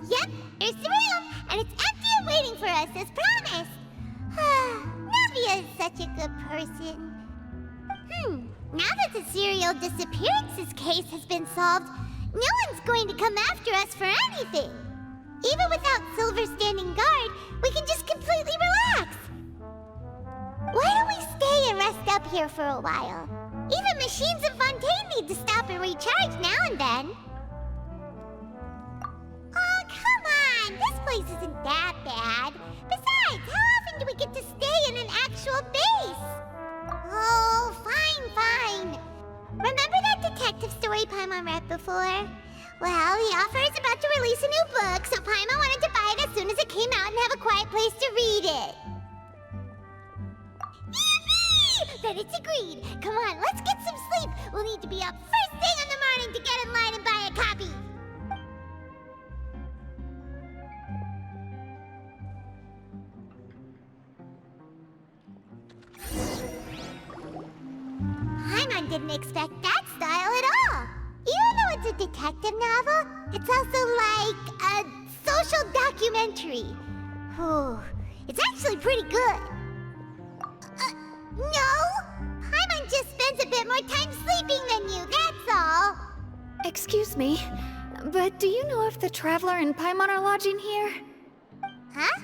Yep, here's the room, and it's empty and waiting for us as promised. Navia is such a good person. Now that the serial disappearances case has been solved, no one's going to come after us for anything. Even without Silver standing guard, we can just completely relax. Why don't we stay and rest up here for a while? Even machines in Fontaine need to stop and recharge now and then. Oh, come on! This place isn't that bad. Besides, how often do we get to stay in an actual base? Oh, fine. Remember that detective story Paimon read before? Well, the author is about to release a new book, so Paimon wanted to buy it as soon as it came out and have a quiet place to read it. Yippee! Then it's agreed. Come on, let's get some sleep. We'll need to be up first thing in the morning to get in line and buy a copy. Paimon didn't expect that style at all. Even though it's a detective novel, it's also like a social documentary. Whew, it's actually pretty good. No! Paimon just spends a bit more time sleeping than you, that's all. Excuse me, but do you know if the Traveler and Paimon are lodging here? Huh?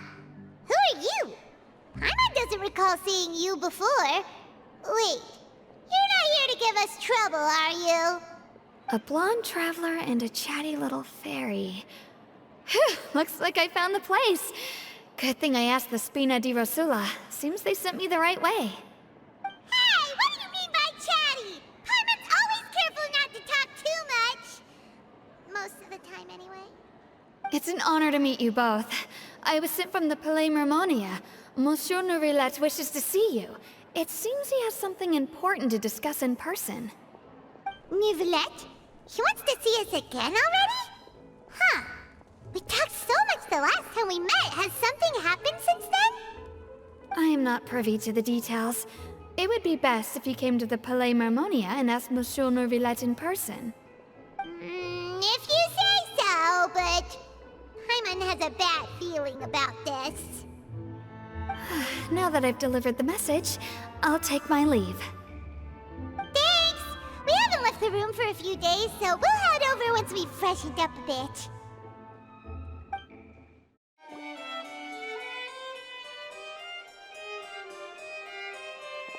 Who are you? Paimon doesn't recall seeing you before. Wait, you're not here to give us trouble, are you? A blonde traveler and a chatty little fairy. Whew, looks like I found the place. Good thing I asked the Spina di Rosula. Seems they sent me the right way. Hey, what do you mean by chatty? Paimon's always careful not to talk too much. Most of the time, anyway. It's an honor to meet you both. I was sent from the Palais Mermonia. Monsieur Nourillet wishes to see you. It seems he has something important to discuss in person. Nourillet? He wants to see us again already? Huh. We talked so much the last time we met. Has something happened since then? I am not privy to the details. It would be best if you came to the Palais Mermonia and asked Monsieur Nourillet in person. If you say so, but Paimon has a bad feeling about this. Now that I've delivered the message, I'll take my leave. Thanks! We haven't left the room for a few days, so we'll head over once we've freshened up a bit.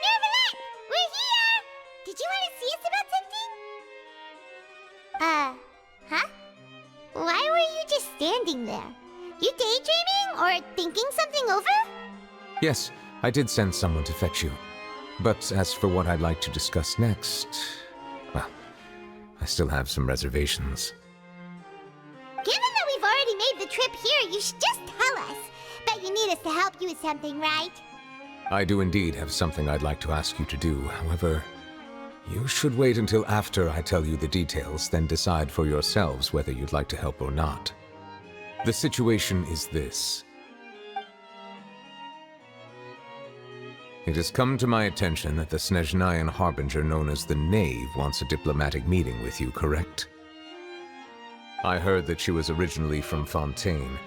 Nourillet! We're here! Did you want to see us about something? Huh? Why were you just standing there? You daydreaming or thinking something over? Yes, I did send someone to fetch you. But as for what I'd like to discuss next, well, I still have some reservations. Given that we've already made the trip here, you should just tell us. Bet you need us to help you with something, right? I do indeed have something I'd like to ask you to do. However, you should wait until after I tell you the details, then decide for yourselves whether you'd like to help or not. The situation is this. It has come to my attention that the Snezhnayan Harbinger known as the Knave wants a diplomatic meeting with you, correct? I heard that she was originally from Fontaine,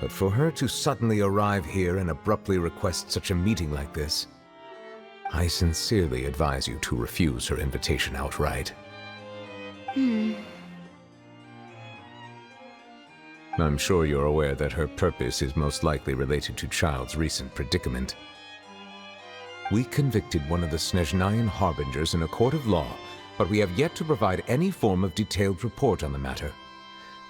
but for her to suddenly arrive here and abruptly request such a meeting like this, I sincerely advise you to refuse her invitation outright. I'm sure you're aware that her purpose is most likely related to Child's recent predicament. We convicted one of the Snezhnayan Harbingers in a court of law, but we have yet to provide any form of detailed report on the matter.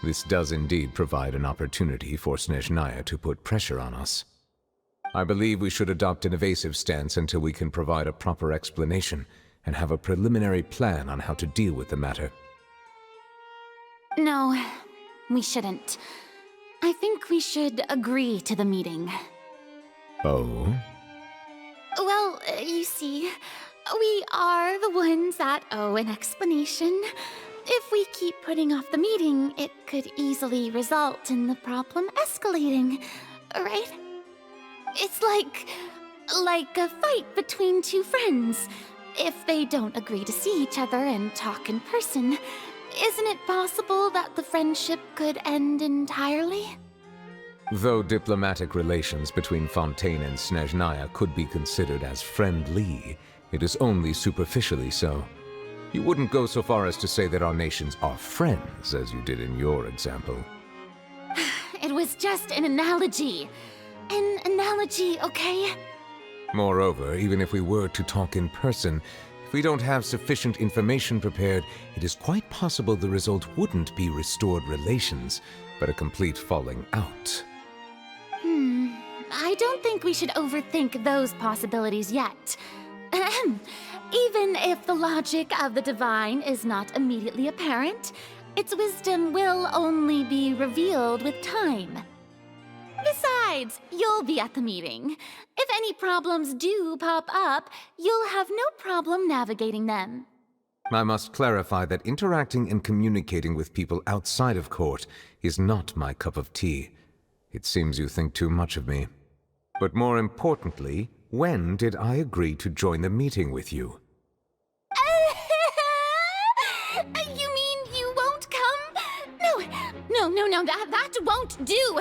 This does indeed provide an opportunity for Snezhnaya to put pressure on us. I believe we should adopt an evasive stance until we can provide a proper explanation and have a preliminary plan on how to deal with the matter. No, we shouldn't. I think we should agree to the meeting. Oh? Well, you see, we are the ones that owe an explanation. If we keep putting off the meeting, it could easily result in the problem escalating, right? It's like a fight between two friends. If they don't agree to see each other and talk in person, isn't it possible that the friendship could end entirely? Though diplomatic relations between Fontaine and Snezhnaya could be considered as friendly, it is only superficially so. You wouldn't go so far as to say that our nations are friends, as you did in your example. It was just an analogy. An analogy, okay? Moreover, even if we were to talk in person, if we don't have sufficient information prepared, it is quite possible the result wouldn't be restored relations, but a complete falling out. I don't think we should overthink those possibilities yet. Ahem. Even if the logic of the divine is not immediately apparent, its wisdom will only be revealed with time. Besides, you'll be at the meeting. If any problems do pop up, you'll have no problem navigating them. I must clarify that interacting and communicating with people outside of court is not my cup of tea. It seems you think too much of me. But more importantly, when did I agree to join the meeting with you? You mean you won't come? No, that won't do.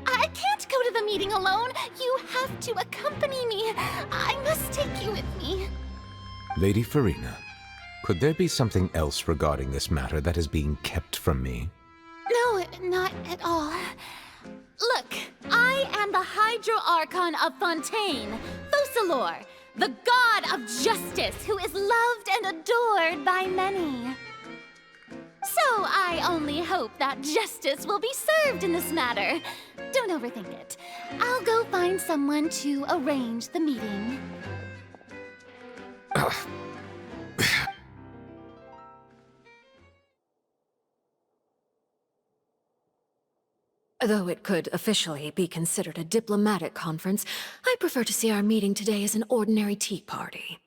I can't go to the meeting alone. You have to accompany me. I must take you with me. Lady Farina, could there be something else regarding this matter that is being kept from me? No, not at all. Look, I am the Hydro-Archon of Fontaine, Focalor, the god of justice who is loved and adored by many. So I only hope that justice will be served in this matter. Don't overthink it. I'll go find someone to arrange the meeting. Though it could officially be considered a diplomatic conference, I prefer to see our meeting today as an ordinary tea party.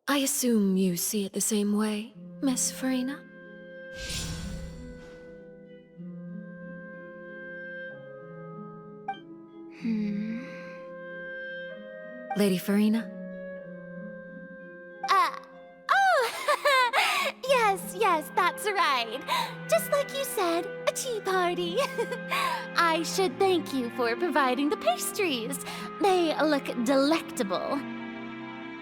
I assume you see it the same way, Miss Farina? Lady Farina? Yes, that's right. Just like you said, a tea party. I should thank you for providing the pastries. They look delectable.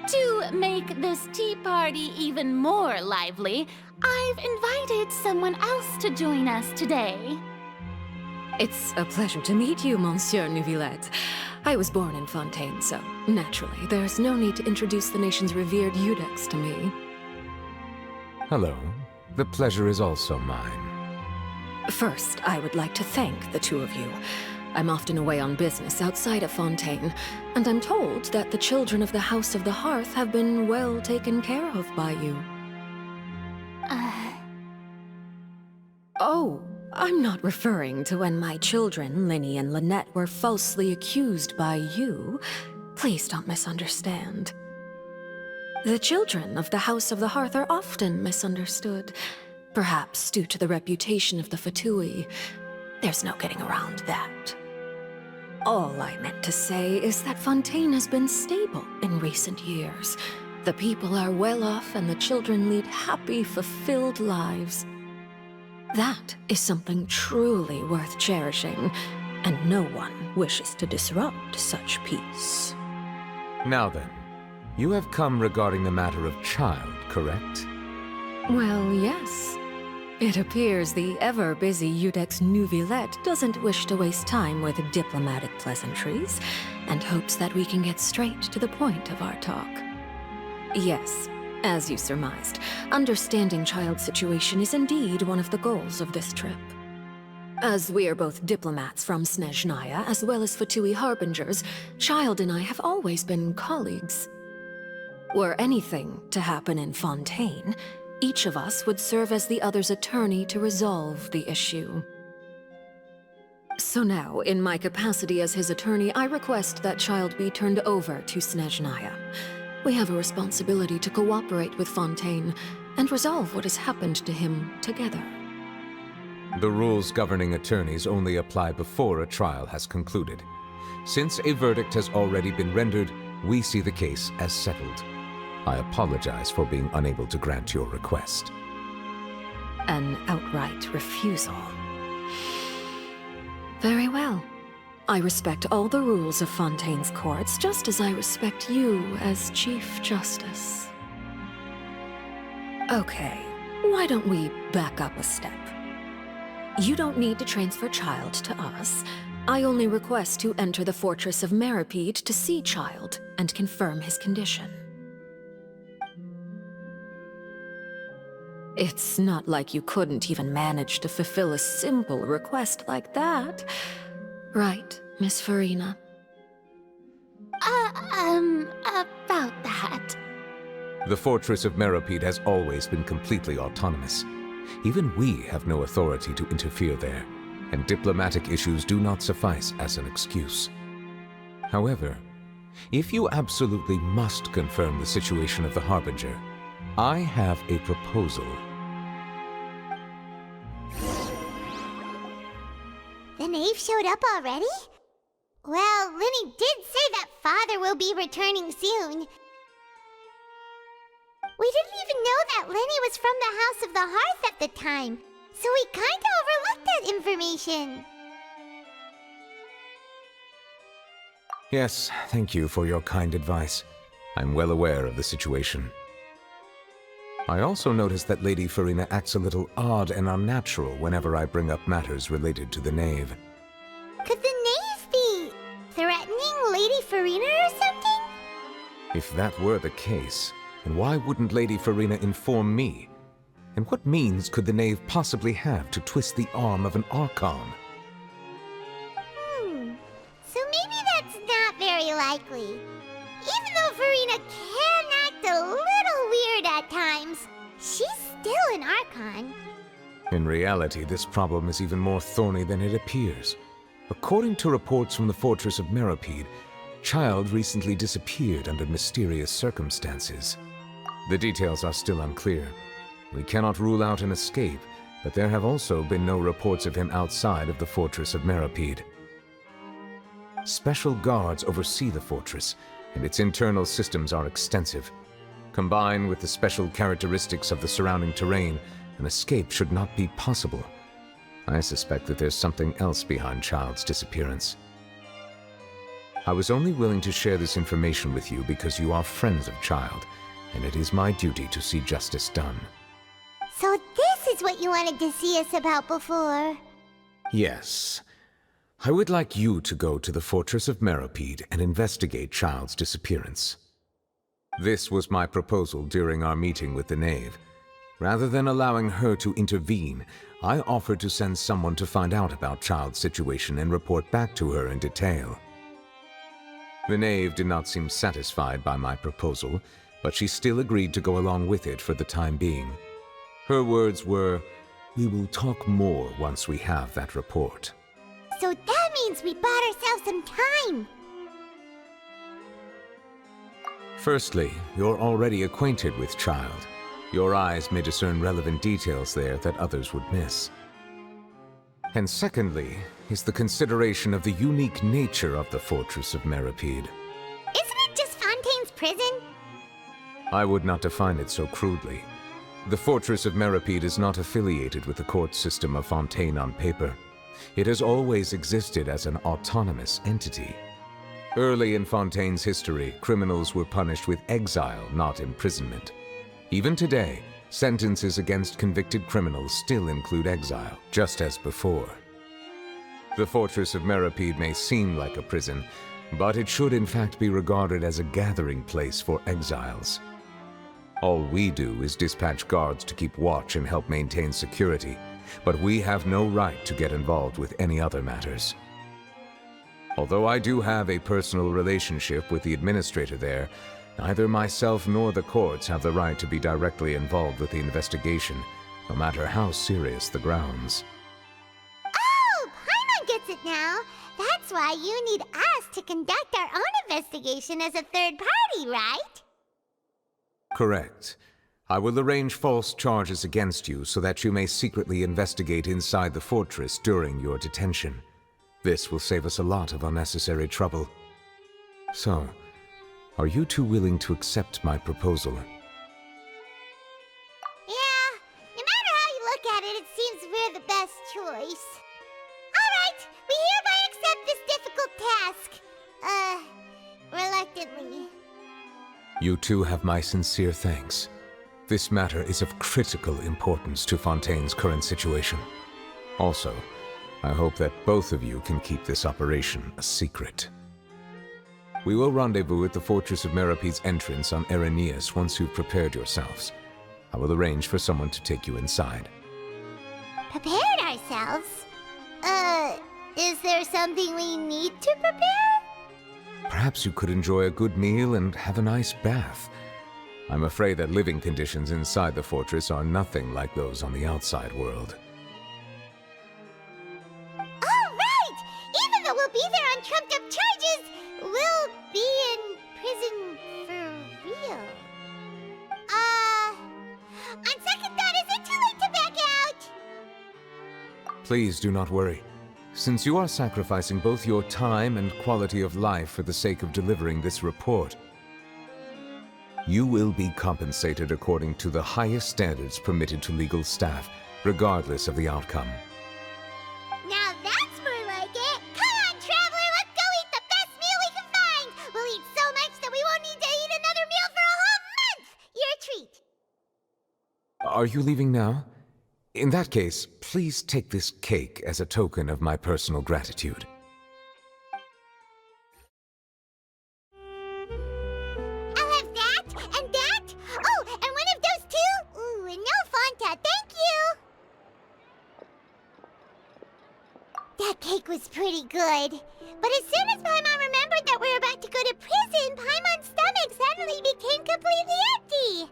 To make this tea party even more lively, I've invited someone else to join us today. It's a pleasure to meet you, Monsieur Neuvillette. I was born in Fontaine, so naturally, there's no need to introduce the nation's revered Eudex to me. Hello. The pleasure is also mine. First, I would like to thank the two of you. I'm often away on business outside of Fontaine, and I'm told that the children of the House of the Hearth have been well taken care of by you. Oh, I'm not referring to when my children, Linny and Lynette, were falsely accused by you. Please don't misunderstand. The children of the House of the Hearth are often misunderstood, perhaps due to the reputation of the Fatui. There's no getting around that. All I meant to say is that Fontaine has been stable in recent years. The people are well off and the children lead happy, fulfilled lives. That is something truly worth cherishing, and no one wishes to disrupt such peace. Now then, you have come regarding the matter of child, correct? Well, yes. It appears the ever-busy Eudex Neuvillette doesn't wish to waste time with diplomatic pleasantries, and hopes that we can get straight to the point of our talk. Yes, as you surmised, understanding child's situation is indeed one of the goals of this trip. As we are both diplomats from Snezhnaya, as well as Fatui harbingers, Child and I have always been colleagues. Were anything to happen in Fontaine, each of us would serve as the other's attorney to resolve the issue. So now, in my capacity as his attorney, I request that Child be turned over to Snezhnaya. We have a responsibility to cooperate with Fontaine and resolve what has happened to him together. The rules governing attorneys only apply before a trial has concluded. Since a verdict has already been rendered, we see the case as settled. I apologize for being unable to grant your request. An outright refusal. Very well. I respect all the rules of Fontaine's courts, just as I respect you as Chief Justice. Okay, why don't we back up a step? You don't need to transfer Child to us. I only request to enter the Fortress of Meripede to see Child and confirm his condition. It's not like you couldn't even manage to fulfill a simple request like that. Right, Miss Farina? About that. The Fortress of Meripede has always been completely autonomous. Even we have no authority to interfere there, and diplomatic issues do not suffice as an excuse. However, if you absolutely must confirm the situation of the Harbinger, I have a proposal. The knave showed up already? Well, Linny did say that Father will be returning soon. We didn't even know that Lenny was from the House of the Hearth at the time, so we kinda overlooked that information. Yes, thank you for your kind advice. I'm well aware of the situation. I also noticed that Lady Farina acts a little odd and unnatural whenever I bring up matters related to the knave. Could the knave be threatening Lady Farina or something? If that were the case, then why wouldn't Lady Farina inform me? And what means could the knave possibly have to twist the arm of an Archon? So maybe that's not very likely. Even though Farina can act a little weird at times, she's still an Archon. In reality, this problem is even more thorny than it appears. According to reports from the Fortress of Meripede, Child recently disappeared under mysterious circumstances. The details are still unclear. We cannot rule out an escape, but there have also been no reports of him outside of the Fortress of Meripede. Special guards oversee the fortress, and its internal systems are extensive. Combined with the special characteristics of the surrounding terrain, an escape should not be possible. I suspect that there's something else behind Child's disappearance. I was only willing to share this information with you because you are friends of Child, and it is my duty to see justice done. So this is what you wanted to see us about before. Yes. I would like you to go to the Fortress of Meripede and investigate Child's disappearance. This was my proposal during our meeting with the knave. Rather than allowing her to intervene, I offered to send someone to find out about Child's situation and report back to her in detail. The knave did not seem satisfied by my proposal, but she still agreed to go along with it for the time being. Her words were, "We will talk more once we have that report." So that means we bought ourselves some time. Firstly, you're already acquainted with Child. Your eyes may discern relevant details there that others would miss. And secondly, is the consideration of the unique nature of the Fortress of Meripede. Isn't it just Fontaine's prison? I would not define it so crudely. The Fortress of Meripede is not affiliated with the court system of Fontaine on paper. It has always existed as an autonomous entity. Early in Fontaine's history, criminals were punished with exile, not imprisonment. Even today, sentences against convicted criminals still include exile, just as before. The Fortress of Meripede may seem like a prison, but it should in fact be regarded as a gathering place for exiles. All we do is dispatch guards to keep watch and help maintain security, but we have no right to get involved with any other matters. Although I do have a personal relationship with the administrator there, neither myself nor the courts have the right to be directly involved with the investigation, no matter how serious the grounds. Oh, Paimon gets it now. That's why you need us to conduct our own investigation as a third party, right? Correct. I will arrange false charges against you so that you may secretly investigate inside the fortress during your detention. This will save us a lot of unnecessary trouble. So, Are you two willing to accept my proposal? Yeah, no matter how you look at it, it seems we're the best choice. Alright, we hereby accept this difficult task. Reluctantly. You two have my sincere thanks. This matter is of critical importance to Fontaine's current situation. Also, I hope that both of you can keep this operation a secret. We will rendezvous at the Fortress of Merope's entrance on Eraneus once you've prepared yourselves. I will arrange for someone to take you inside. Prepared ourselves? Is there something we need to prepare? Perhaps you could enjoy a good meal and have a nice bath. I'm afraid that living conditions inside the fortress are nothing like those on the outside world. Oh, right! Even though we'll be there on trumped-up charges, we'll be in prison for real. On second thought, is it too late to back out? Please do not worry. Since you are sacrificing both your time and quality of life for the sake of delivering this report, you will be compensated according to the highest standards permitted to legal staff, regardless of the outcome. Now that's more like it! Come on, Traveler, let's go eat the best meal we can find! We'll eat so much that we won't need to eat another meal for a whole month! Your treat! Are you leaving now? In that case, please take this cake as a token of my personal gratitude. I'll have that, and that! Oh, and one of those too! Ooh, and no Fanta, thank you! That cake was pretty good. But as soon as Paimon remembered that we were about to go to prison, Paimon's stomach suddenly became completely empty!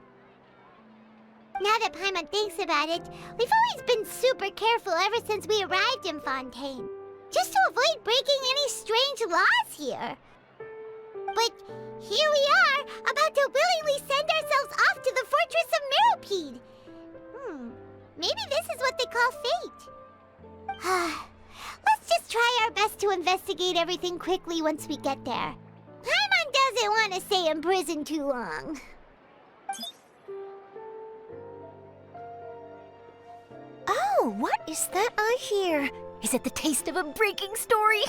Now that Paimon thinks about it, we've always been super careful ever since we arrived in Fontaine. Just to avoid breaking any strange laws here. But here we are, about to willingly send ourselves off to the Fortress of Meropide. Maybe this is what they call fate. Let's just try our best to investigate everything quickly once we get there. Paimon doesn't want to stay in prison too long. Oh, what is that I hear? Is it the taste of a breaking story?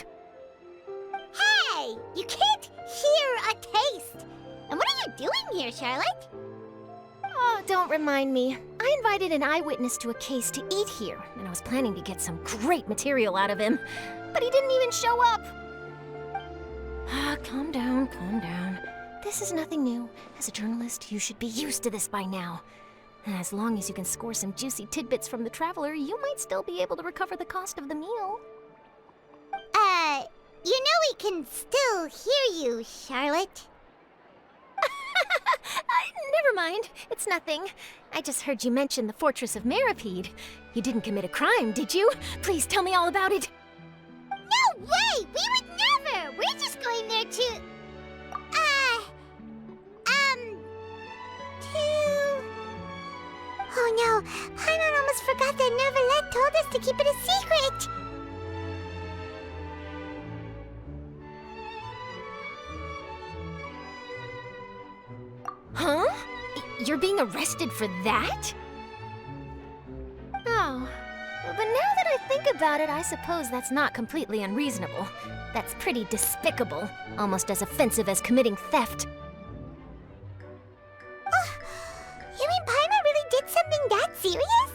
Hey! You can't hear a taste! And what are you doing here, Charlotte? Oh, don't remind me. I invited an eyewitness to a case to eat here, and I was planning to get some great material out of him. But he didn't even show up. Calm down, calm down. This is nothing new. As a journalist, you should be used to this by now. As long as you can score some juicy tidbits from the Traveler, you might still be able to recover the cost of the meal. You know we can still hear you, Charlotte. Never mind. It's nothing. I just heard you mention the Fortress of Meropide. You didn't commit a crime, did you? Please tell me all about it. No way! We would never! We're just going there to... Oh no, Paimon almost forgot that Neverlet told us to keep it a secret! Huh? You're being arrested for that? Oh. But now that I think about it, I suppose that's not completely unreasonable. That's pretty despicable, almost as offensive as committing theft. You mean Paimon really did something that serious?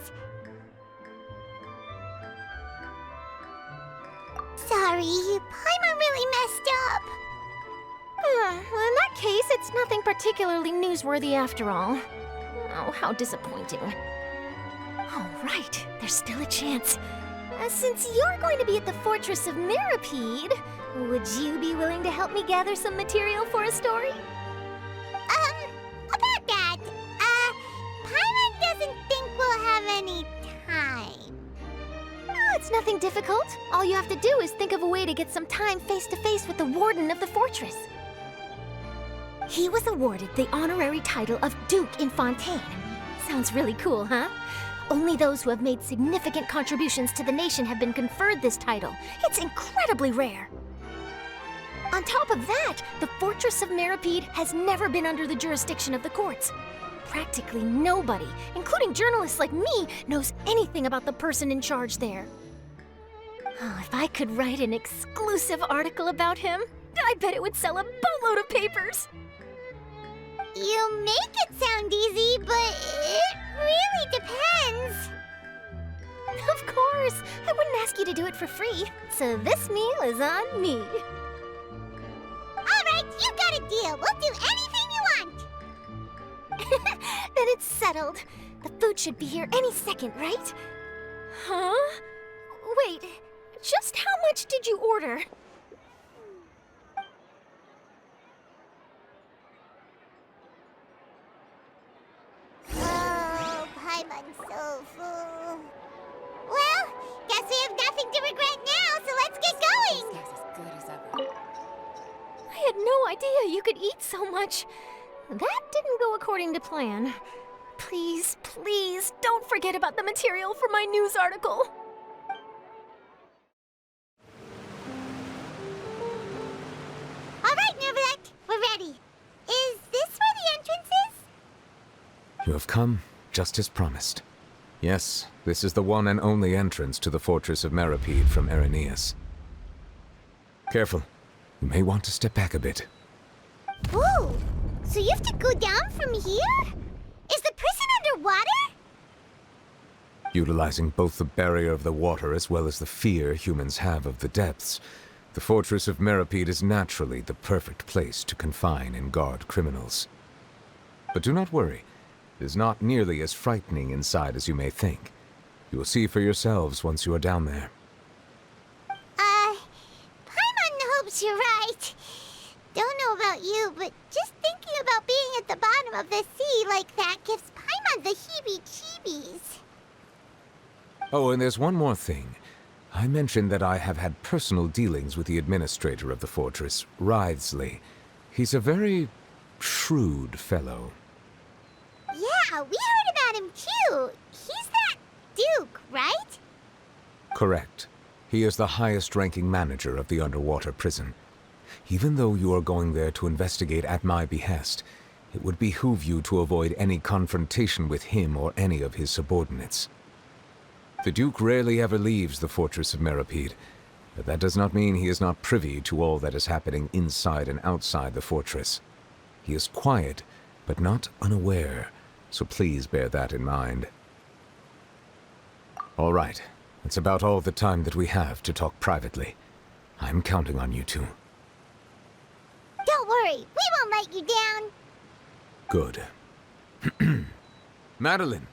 Sorry, Paimon really messed up. Well, in that case, it's nothing particularly newsworthy after all. Oh, how disappointing. All right, there's still a chance. Since you're going to be at the Fortress of Meropide, would you be willing to help me gather some material for a story? About that, Paimon doesn't think we'll have any time. Oh, it's nothing difficult. All you have to do is think of a way to get some time face-to-face with the Warden of the Fortress. He was awarded the honorary title of Duke in Fontaine. Sounds really cool, huh? Only those who have made significant contributions to the nation have been conferred this title. It's incredibly rare. On top of that, the Fortress of Meripede has never been under the jurisdiction of the courts. Practically nobody, including journalists like me, knows anything about the person in charge there. Oh, if I could write an exclusive article about him, I bet it would sell a boatload of papers. You make it sound easy, but it really depends. Of course, I wouldn't ask you to do it for free, so this meal is on me. All right, you got a deal. We'll do anything you want. Then it's settled. The food should be here any second, right? Huh? Wait, just how much did you order? Oh, Paimon's so full. Well, guess we have nothing to regret now, so let's get going. I had no idea you could eat so much. That didn't go according to plan. Please, please, don't forget about the material for my news article. All right, Nervalette, we're ready. Is this where the entrance is? You have come, just as promised. Yes, this is the one and only entrance to the Fortress of Meripede from Irenaeus. Careful. You may want to step back a bit. Whoa! So you have to go down from here? Is the prison underwater? Utilizing both the barrier of the water as well as the fear humans have of the depths, the Fortress of Meripede is naturally the perfect place to confine and guard criminals. But do not worry. It is not nearly as frightening inside as you may think. You will see for yourselves once you are down there. Paimon hopes you're right. Don't know about you, but just thinking about being at the bottom of the sea like that gives Paimon the heebie-jeebies. Oh, and there's one more thing. I mentioned that I have had personal dealings with the administrator of the fortress, Writhsley. He's a very shrewd fellow. Yeah, we heard about him too. He's that Duke, right? Correct. He is the highest-ranking manager of the underwater prison. Even though you are going there to investigate at my behest, it would behoove you to avoid any confrontation with him or any of his subordinates. The Duke rarely ever leaves the Fortress of Meripede, but that does not mean he is not privy to all that is happening inside and outside the fortress. He is quiet, but not unaware, so please bear that in mind. All right, that's about all the time that we have to talk privately. I'm counting on you two. Don't worry, we won't let you down. Good. Madeline!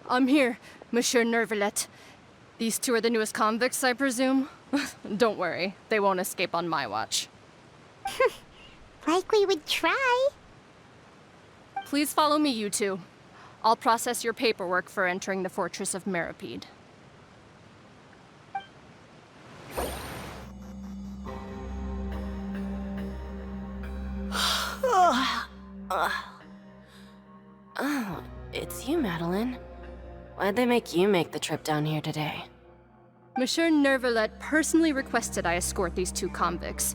I'm here, Monsieur Nervalette. These two are the newest convicts, I presume? Don't worry, they won't escape on my watch. Like we would try. Please follow me, you two. I'll process your paperwork for entering the Fortress of Meripede. Oh, it's you, Madeline. Why'd they make you make the trip down here today? Monsieur Nervalette personally requested I escort these two convicts.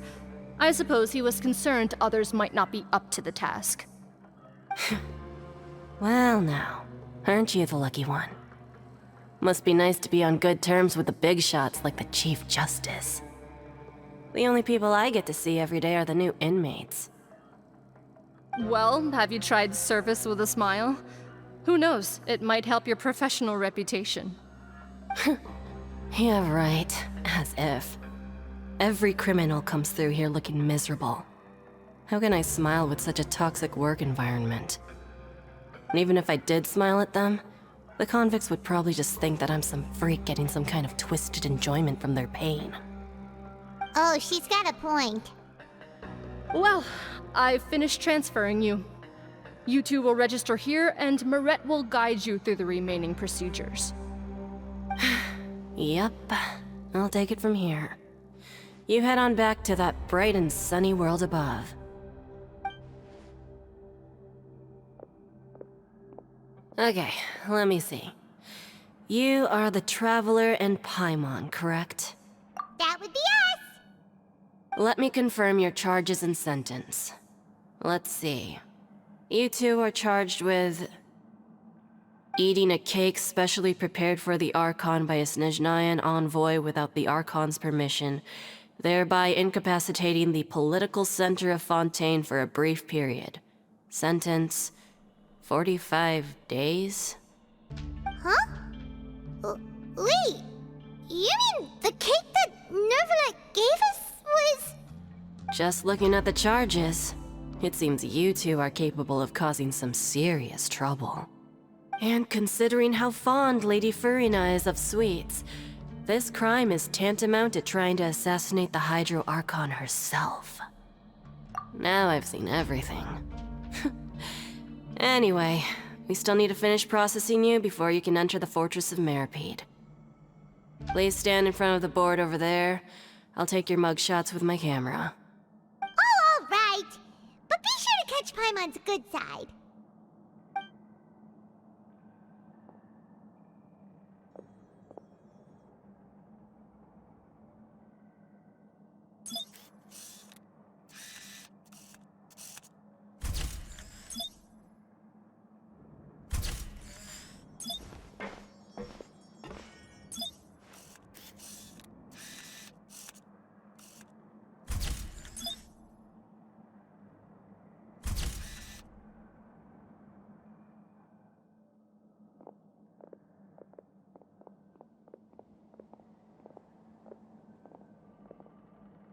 I suppose he was concerned others might not be up to the task. Well now, aren't you the lucky one? Must be nice to be on good terms with the big shots like the Chief Justice. The only people I get to see every day are the new inmates. Well, have you tried service with a smile? Who knows, it might help your professional reputation. Yeah, right. As if. Every criminal comes through here looking miserable. How can I smile with such a toxic work environment? And even if I did smile at them, the convicts would probably just think that I'm some freak getting some kind of twisted enjoyment from their pain. Oh, she's got a point. Well, I've finished transferring you. You two will register here, and Marette will guide you through the remaining procedures. Yep, I'll take it from here. You head on back to that bright and sunny world above. Okay, let me see. You are the Traveler and Paimon, correct? That would be Let me confirm your charges and sentence. Let's see. You two are charged with eating a cake specially prepared for the Archon by a Snezhnayan envoy without the Archon's permission, thereby incapacitating the political center of Fontaine for a brief period. Sentence: 45 days? Huh? Wait, you mean the cake that Nervalet gave us was... Just looking at the charges, it seems you two are capable of causing some serious trouble. And considering how fond Lady Furina is of sweets, this crime is tantamount to trying to assassinate the Hydro Archon herself. Now I've seen everything. Anyway, we still need to finish processing you before you can enter the Fortress of Meripede. Please stand in front of the board over there. I'll take your mug shots with my camera. Oh, all right. But be sure to catch Paimon's good side.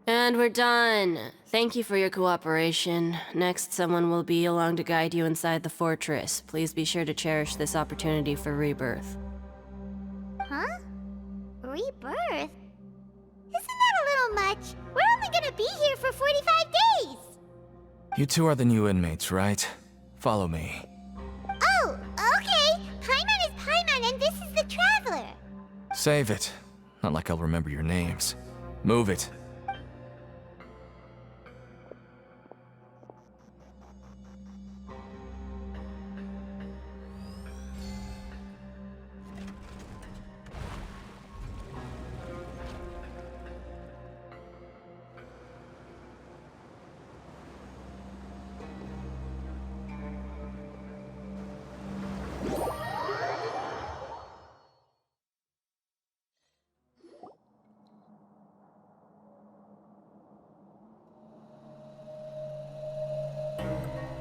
And we're done. Thank you for your cooperation. Next, someone will be along to guide you inside the fortress. Please be sure to cherish this opportunity for rebirth. Huh? Rebirth? Isn't that a little much? We're only gonna be here for 45 days! You two are the new inmates, right? Follow me. Oh, okay! Paimon is Paimon and this is the Traveler! Save it. Not like I'll remember your names. Move it.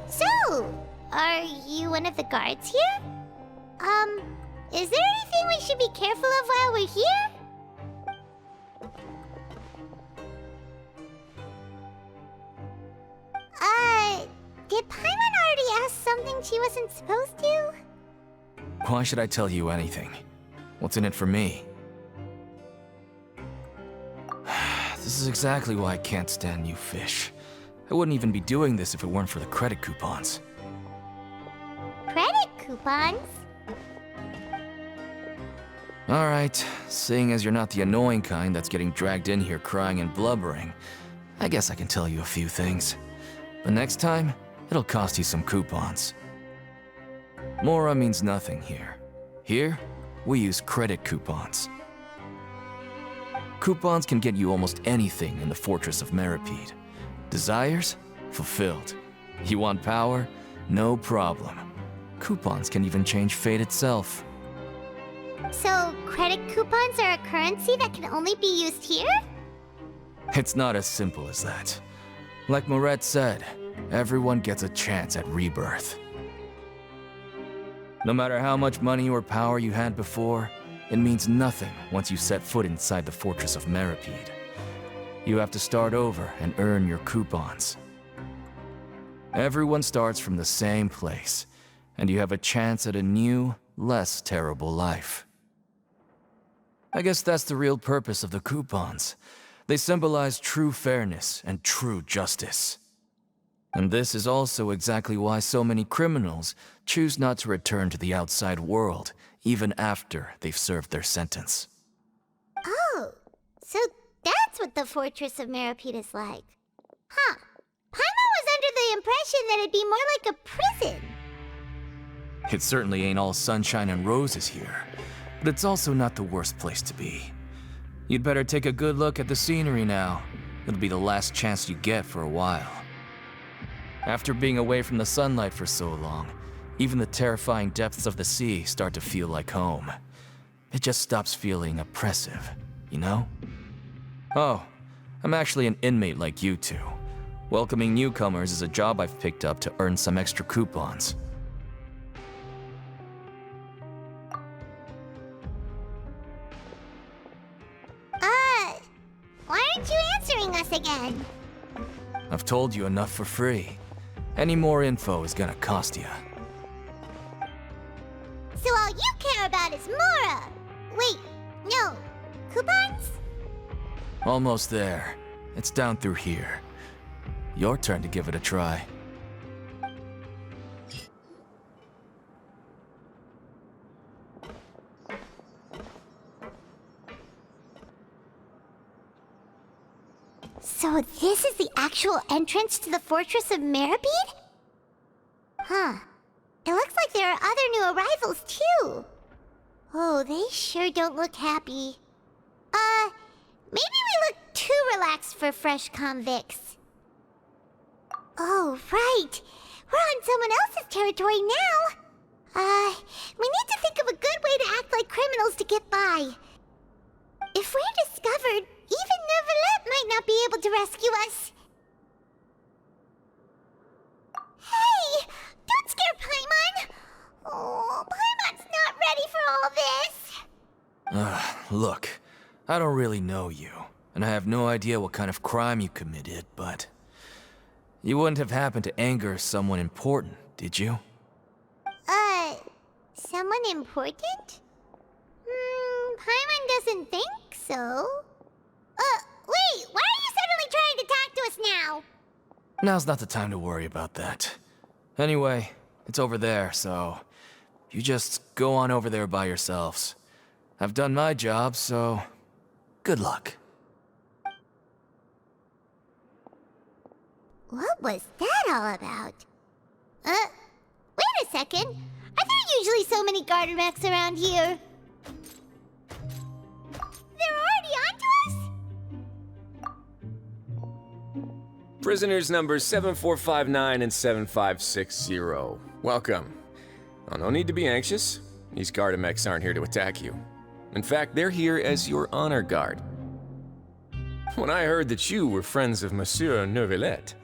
So, are you one of the guards here? Is there anything we should be careful of while we're here? Did Paimon already ask something she wasn't supposed to? Why should I tell you anything? What's in it for me? This is exactly why I can't stand you fish. I wouldn't even be doing this if it weren't for the credit coupons. Credit coupons? Alright, seeing as you're not the annoying kind that's getting dragged in here crying and blubbering, I guess I can tell you a few things. But next time, it'll cost you some coupons. Mora means nothing here. Here, we use credit coupons. Coupons can get you almost anything in the Fortress of Meripede. Desires? Fulfilled. You want power? No problem. Coupons can even change fate itself. So, credit coupons are a currency that can only be used here? It's not as simple as that. Like Moret said, everyone gets a chance at rebirth. No matter how much money or power you had before, it means nothing once you set foot inside the Fortress of Meripede. You have to start over and earn your coupons. Everyone starts from the same place, and you have a chance at a new, less terrible life. I guess that's the real purpose of the coupons. They symbolize true fairness and true justice. And this is also exactly why so many criminals choose not to return to the outside world, even after they've served their sentence. Oh, so that's what the Fortress of Meripede is like. Huh. Paimon was under the impression that it'd be more like a prison. It certainly ain't all sunshine and roses here, but it's also not the worst place to be. You'd better take a good look at the scenery now. It'll be the last chance you get for a while. After being away from the sunlight for so long, even the terrifying depths of the sea start to feel like home. It just stops feeling oppressive, you know? Oh, I'm actually an inmate like you two. Welcoming newcomers is a job I've picked up to earn some extra coupons. Why aren't you answering us again? I've told you enough for free. Any more info is gonna cost you. So all you care about is Mora! Wait, no. Coupons? Almost there. It's down through here. Your turn to give it a try. So this is the actual entrance to the Fortress of Meripede? Huh. It looks like there are other new arrivals, too. Oh, they sure don't look happy. Maybe we look too relaxed for fresh convicts. Oh, right. We're on someone else's territory now. We need to think of a good way to act like criminals to get by. If we're discovered, even Neuvillette might not be able to rescue us. Hey! Don't scare Paimon! Oh, Paimon's not ready for all this! Look, I don't really know you, and I have no idea what kind of crime you committed, but... You wouldn't have happened to anger someone important, did you? Someone important? Paimon doesn't think so. Wait, why are you suddenly trying to talk to us now? Now's not the time to worry about that. Anyway, it's over there, so... You just go on over there by yourselves. I've done my job, so... Good luck. What was that all about? Wait a second. Are there usually so many garter mechs around here? They're already onto us? Prisoners numbers 7459 and 7560. Welcome. Oh, no need to be anxious. These Gardamex aren't here to attack you. In fact, they're here as your honor guard. When I heard that you were friends of Monsieur Neuvillette,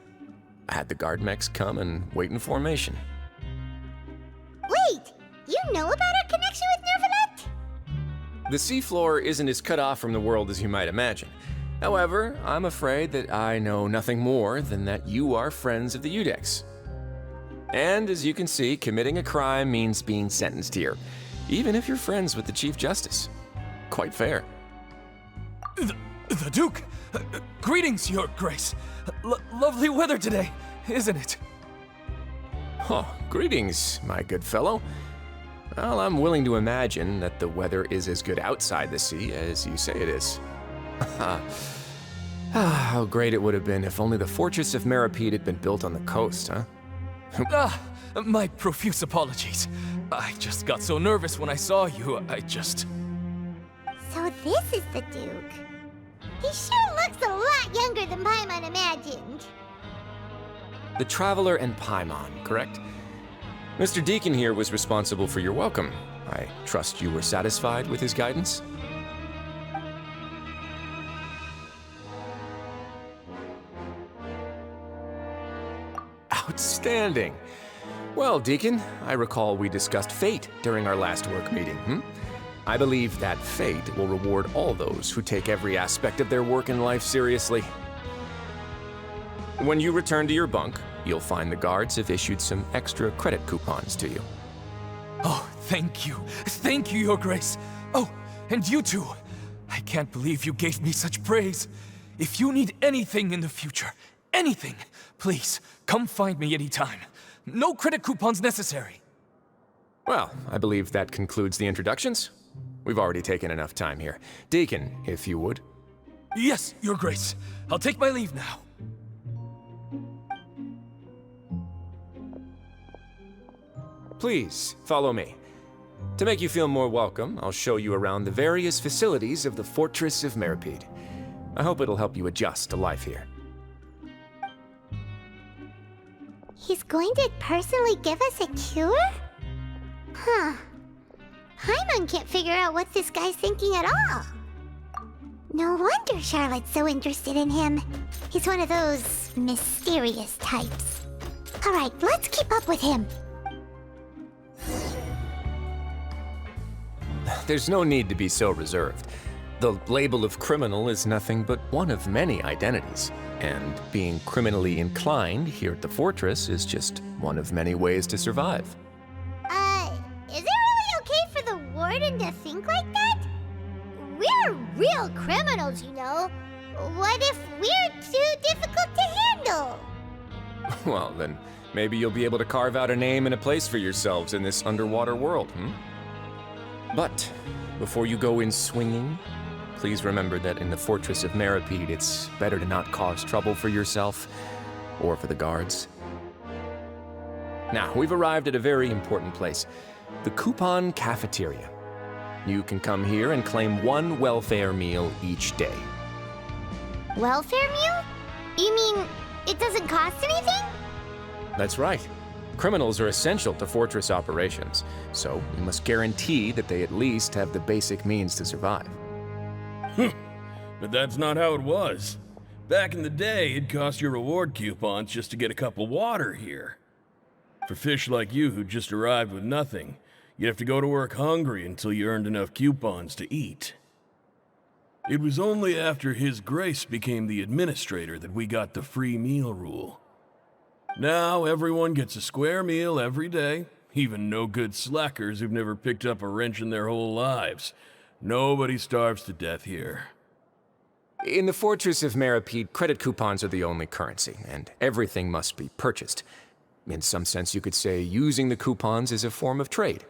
I had the Gardamex come and wait in formation. Wait! You know about our connection with Neuvillette? The seafloor isn't as cut off from the world as you might imagine. However, I'm afraid that I know nothing more than that you are friends of the Udex. And as you can see, committing a crime means being sentenced here, even if you're friends with the Chief Justice. Quite fair. The Duke! Greetings, Your Grace! Lovely weather today, isn't it? Oh, greetings, my good fellow. Well, I'm willing to imagine that the weather is as good outside the sea as you say it is. How great it would have been if only the Fortress of Meripede had been built on the coast, huh? My profuse apologies. I just got so nervous when I saw you, So this is the Duke. He sure looks a lot younger than Paimon imagined. The Traveler and Paimon, correct? Mr. Deacon here was responsible for your welcome. I trust you were satisfied with his guidance? Outstanding. Well, Deacon, I recall we discussed fate during our last work meeting, I believe that fate will reward all those who take every aspect of their work in life seriously. When you return to your bunk, you'll find the guards have issued some extra credit coupons to you. Oh, thank you. Thank you, Your Grace. Oh, and you too. I can't believe you gave me such praise. If you need anything in the future, anything, please, come find me anytime. No credit coupons necessary. Well, I believe that concludes the introductions. We've already taken enough time here. Deacon, if you would. Yes, Your Grace. I'll take my leave now. Please, follow me. To make you feel more welcome, I'll show you around the various facilities of the Fortress of Meripede. I hope it'll help you adjust to life here. He's going to personally give us a cure? Huh. Paimon can't figure out what this guy's thinking at all. No wonder Charlotte's so interested in him. He's one of those mysterious types. Alright, let's keep up with him. There's no need to be so reserved. The label of criminal is nothing but one of many identities. And being criminally inclined here at the fortress is just one of many ways to survive. Is it really okay for the warden to think like that? We're real criminals, you know. What if we're too difficult to handle? Well, then maybe you'll be able to carve out a name and a place for yourselves in this underwater world, But before you go in swinging, please remember that in the Fortress of Meripede, it's better to not cause trouble for yourself or for the guards. Now, we've arrived at a very important place, the Coupon Cafeteria. You can come here and claim one welfare meal each day. Welfare meal? You mean it doesn't cost anything? That's right. Criminals are essential to fortress operations, so we must guarantee that they at least have the basic means to survive. But that's not how it was. Back in the day, it cost you reward coupons just to get a cup of water here. For fish like you who just arrived with nothing, you'd have to go to work hungry until you earned enough coupons to eat. It was only after His Grace became the administrator that we got the free meal rule. Now everyone gets a square meal every day, even no-good slackers who've never picked up a wrench in their whole lives. Nobody starves to death here. In the Fortress of Meripede, credit coupons are the only currency, and everything must be purchased. In some sense, you could say using the coupons is a form of trade.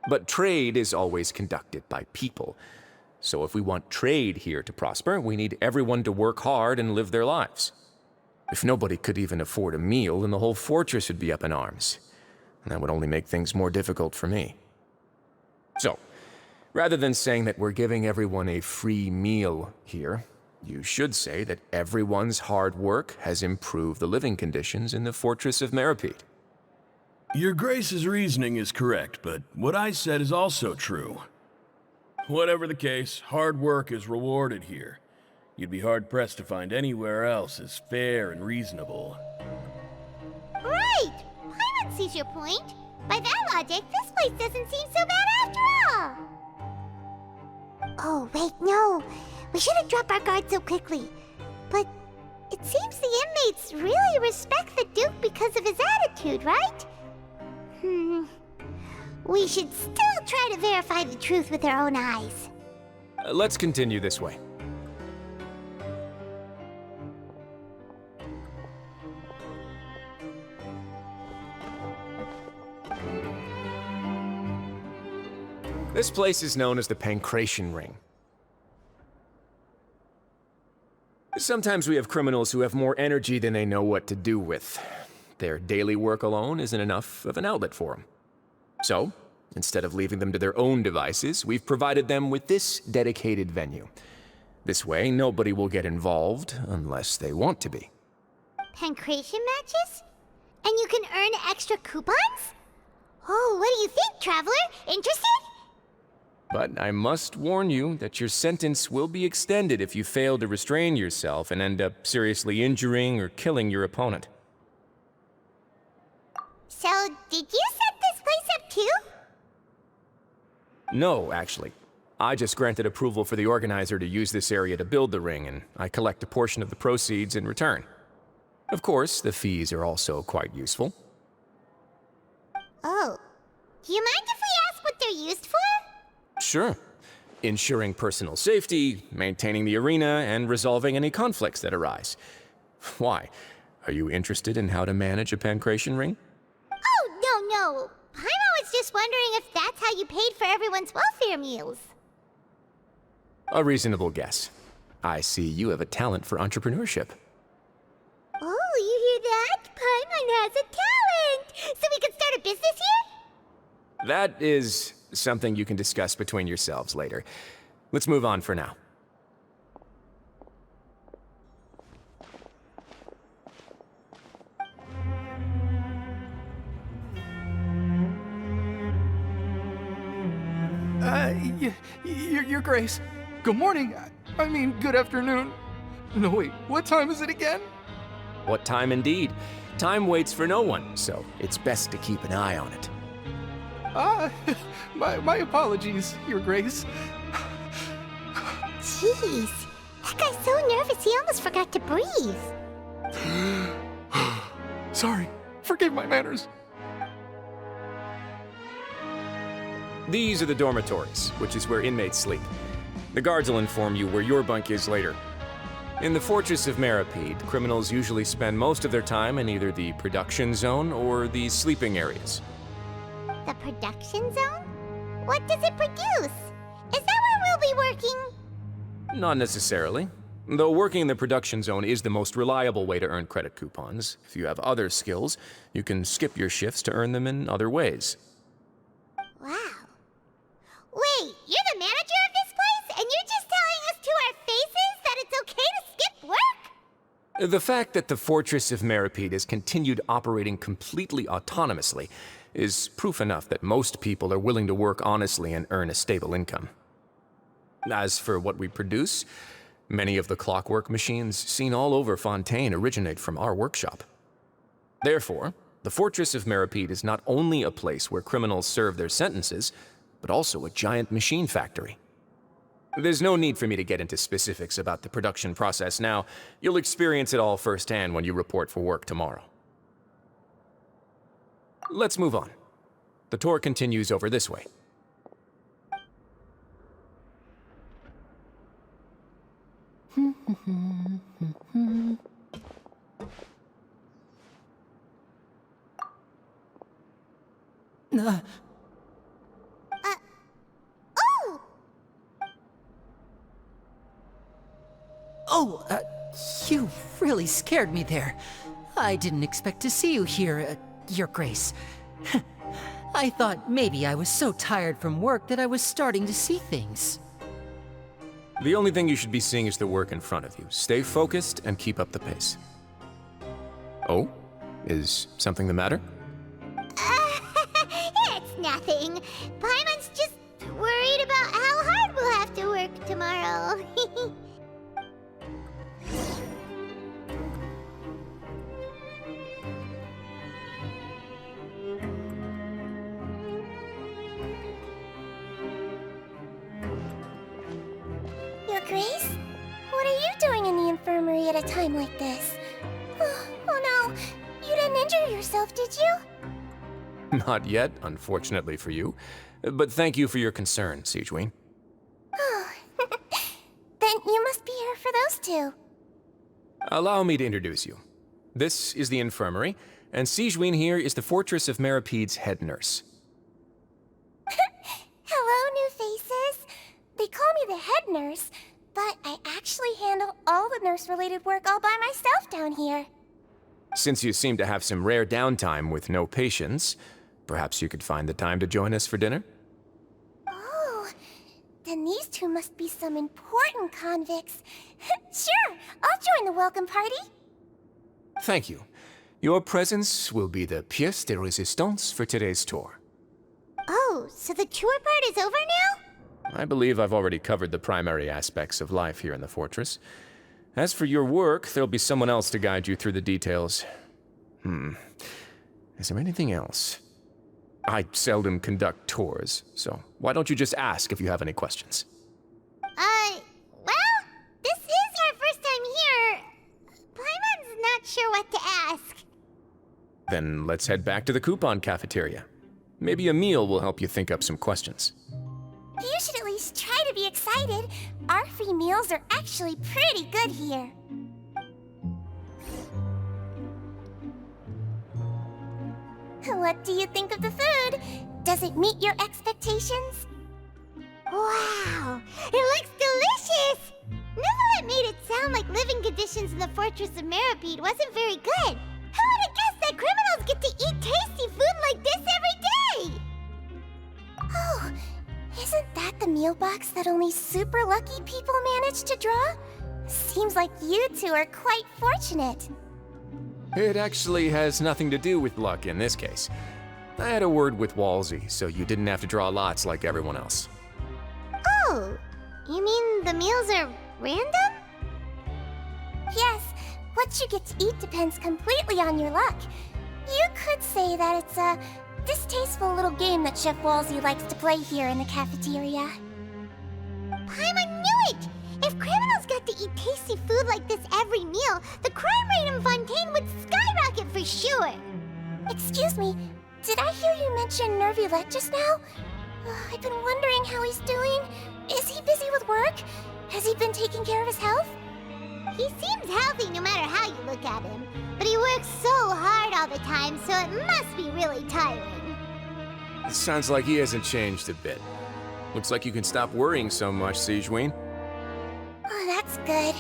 But trade is always conducted by people. So if we want trade here to prosper, we need everyone to work hard and live their lives. If nobody could even afford a meal, then the whole fortress would be up in arms. And that would only make things more difficult for me. So, rather than saying that we're giving everyone a free meal here, you should say that everyone's hard work has improved the living conditions in the Fortress of Meripede. Your Grace's reasoning is correct, but what I said is also true. Whatever the case, hard work is rewarded here. You'd be hard-pressed to find anywhere else as fair and reasonable. Right! Paimon sees your point. By that logic, this place doesn't seem so bad after all. Oh, wait, no. We shouldn't drop our guard so quickly. But it seems the inmates really respect the Duke because of his attitude, right? We should still try to verify the truth with our own eyes. Let's continue this way. This place is known as the Pancration Ring. Sometimes we have criminals who have more energy than they know what to do with. Their daily work alone isn't enough of an outlet for them. So, instead of leaving them to their own devices, we've provided them with this dedicated venue. This way, nobody will get involved unless they want to be. Pancration matches? And you can earn extra coupons? Oh, what do you think, Traveler? Interested? But I must warn you that your sentence will be extended if you fail to restrain yourself and end up seriously injuring or killing your opponent. So, did you set this place up too? No, actually. I just granted approval for the organizer to use this area to build the ring, and I collect a portion of the proceeds in return. Of course, the fees are also quite useful. Oh. Do you mind if we ask what they're used for? Sure. Ensuring personal safety, maintaining the arena, and resolving any conflicts that arise. Why? Are you interested in how to manage a pancration ring? Oh, no. Paimon was just wondering if that's how you paid for everyone's welfare meals. A reasonable guess. I see you have a talent for entrepreneurship. Oh, you hear that? Paimon has a talent! So we can start a business here? That is something you can discuss between yourselves later. Let's move on for now. Your Grace. Good morning. I mean, good afternoon. No, wait, what time is it again? What time indeed? Time waits for no one, so it's best to keep an eye on it. My apologies, Your Grace. Jeez, that guy's so nervous he almost forgot to breathe. Sorry, forgive my manners. These are the dormitories, which is where inmates sleep. The guards will inform you where your bunk is later. In the Fortress of Meripede, criminals usually spend most of their time in either the production zone or the sleeping areas. The production zone? What does it produce? Is that where we'll be working? Not necessarily. Though working in the production zone is the most reliable way to earn credit coupons, if you have other skills, you can skip your shifts to earn them in other ways. Wow. Wait, you're the manager of this place, and you're just telling us to our faces that it's okay to skip work? The fact that the Fortress of Meripede has continued operating completely autonomously is proof enough that most people are willing to work honestly and earn a stable income. As for what we produce, many of the clockwork machines seen all over Fontaine originate from our workshop. Therefore, the Fortress of Meripede is not only a place where criminals serve their sentences, but also a giant machine factory. There's no need for me to get into specifics about the production process now. You'll experience it all firsthand when you report for work tomorrow. Let's move on. The tour continues over this way. You really scared me there. I didn't expect to see you here, Your Grace. I thought maybe I was so tired from work that I was starting to see things. The only thing you should be seeing is the work in front of you. Stay focused and keep up the pace. Oh? Is something the matter? It's nothing. Paimon's just worried about how hard we'll have to work tomorrow. Your Grace? What are you doing in the infirmary at a time like this? Oh no, you didn't injure yourself, did you? Not yet, unfortunately for you. But thank you for your concern, Sigewinne. Oh, then you must be here for those two. Allow me to introduce you. This is the infirmary, and Sigewinne here is the Fortress of Meripede's head nurse. Hello, new faces. They call me the head nurse, but I actually handle all the nurse-related work all by myself down here. Since you seem to have some rare downtime with no patients, perhaps you could find the time to join us for dinner? Oh, then these two must be some important convicts. Sure, I'll join the welcome party. Thank you. Your presence will be the pièce de résistance for today's tour. Oh, so the tour part is over now? I believe I've already covered the primary aspects of life here in the fortress. As for your work, there'll be someone else to guide you through the details. Is there anything else? I seldom conduct tours, so why don't you just ask if you have any questions? Well, this is our first time here. Paimon's not sure what to ask. Then let's head back to the coupon cafeteria. Maybe a meal will help you think up some questions. You should at least try to be excited. Our free meals are actually pretty good here. What do you think of the food? Does it meet your expectations? Wow, it looks delicious! Neverlet made it sound like living conditions in the Fortress of Meripede wasn't very good. Who would have guessed that criminals get to eat tasty food like this every day? Oh, isn't that the meal box that only super lucky people manage to draw? Seems like you two are quite fortunate. It actually has nothing to do with luck in this case. I had a word with Walsey, so you didn't have to draw lots like everyone else. Oh, you mean the meals are random? Yes, what you get to eat depends completely on your luck. You could say that it's a distasteful little game that Chef Walsey likes to play here in the cafeteria. Paimon knew it! If criminals got to eat tasty food like this every meal, the crime rate in Fontaine would skyrocket for sure! Excuse me, did I hear you mention Nervulette just now? I've been wondering how he's doing. Is he busy with work? Has he been taking care of his health? He seems healthy no matter how you look at him, but he works so hard all the time, so it must be really tiring. It sounds like he hasn't changed a bit. Looks like you can stop worrying so much, Sigewinne. Oh, that's good.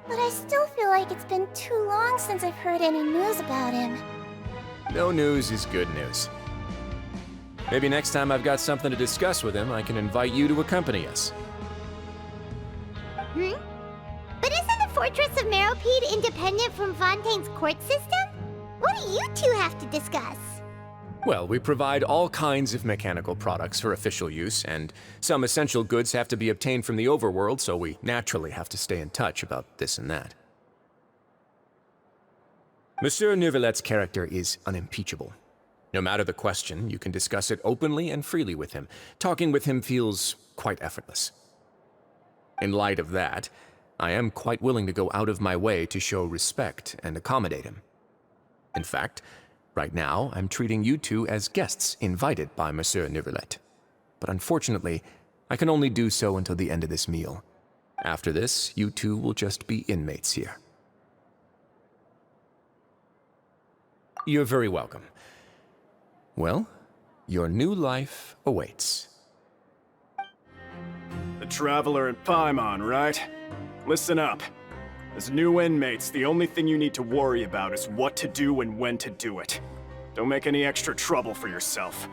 But I still feel like it's been too long since I've heard any news about him. No news is good news. Maybe next time I've got something to discuss with him, I can invite you to accompany us. But isn't the Fortress of Meropide independent from Fontaine's court system? What do you two have to discuss? Well, we provide all kinds of mechanical products for official use, and some essential goods have to be obtained from the overworld, so we naturally have to stay in touch about this and that. Monsieur Neuvillette's character is unimpeachable. No matter the question, you can discuss it openly and freely with him. Talking with him feels quite effortless. In light of that, I am quite willing to go out of my way to show respect and accommodate him. In fact, right now, I'm treating you two as guests invited by Monsieur Neuvillette. But unfortunately, I can only do so until the end of this meal. After this, you two will just be inmates here. You're very welcome. Well, your new life awaits. The Traveler and Paimon, right? Listen up. As new inmates, the only thing you need to worry about is what to do and when to do it. Don't make any extra trouble for yourself.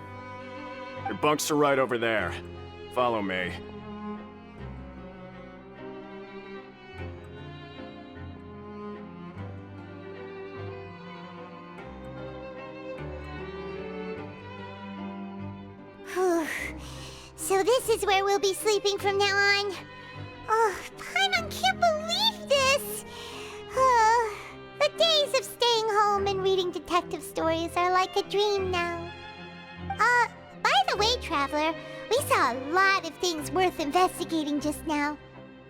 Your bunks are right over there. Follow me. So this is where we'll be sleeping from now on. Oh, Paimon can't believe this! The days of staying home and reading detective stories are like a dream now. By the way, Traveler, we saw a lot of things worth investigating just now.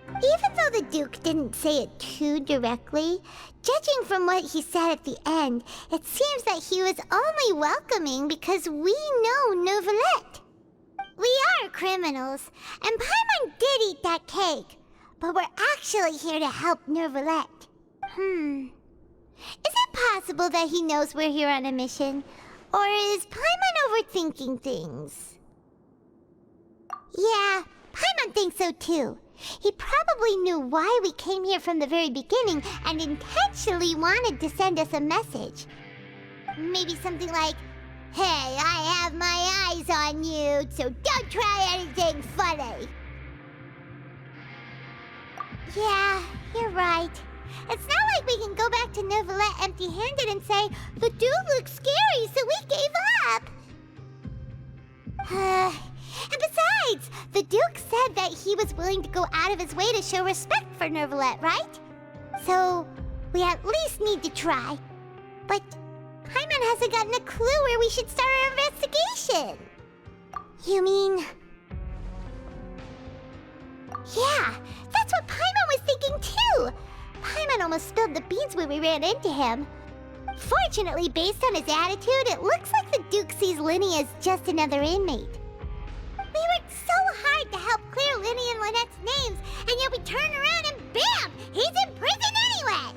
Even though the Duke didn't say it too directly, judging from what he said at the end, it seems that he was only welcoming because we know Neuvillette. We are criminals, and Paimon did eat that cake, but we're actually here to help Neuvillette. Is it possible that he knows we're here on a mission? Or is Paimon overthinking things? Yeah, Paimon thinks so too. He probably knew why we came here from the very beginning and intentionally wanted to send us a message. Maybe something like, "Hey, I have my eyes on you, so don't try anything funny." Yeah, you're right. It's not like we can go back to Neuvillette empty-handed and say, "The dude looks scary, so we gave up." And besides, the Duke said that he was willing to go out of his way to show respect for Neuvillette, right? So, we at least need to try. But Paimon hasn't gotten a clue where we should start our investigation. You mean... Yeah, that's what Paimon was thinking too! Paimon almost spilled the beans when we ran into him. Fortunately, based on his attitude, it looks like the Duke sees Linny as just another inmate. We worked so hard to help clear Linny and Lynette's names, and yet we turn around and bam! He's in prison anyway!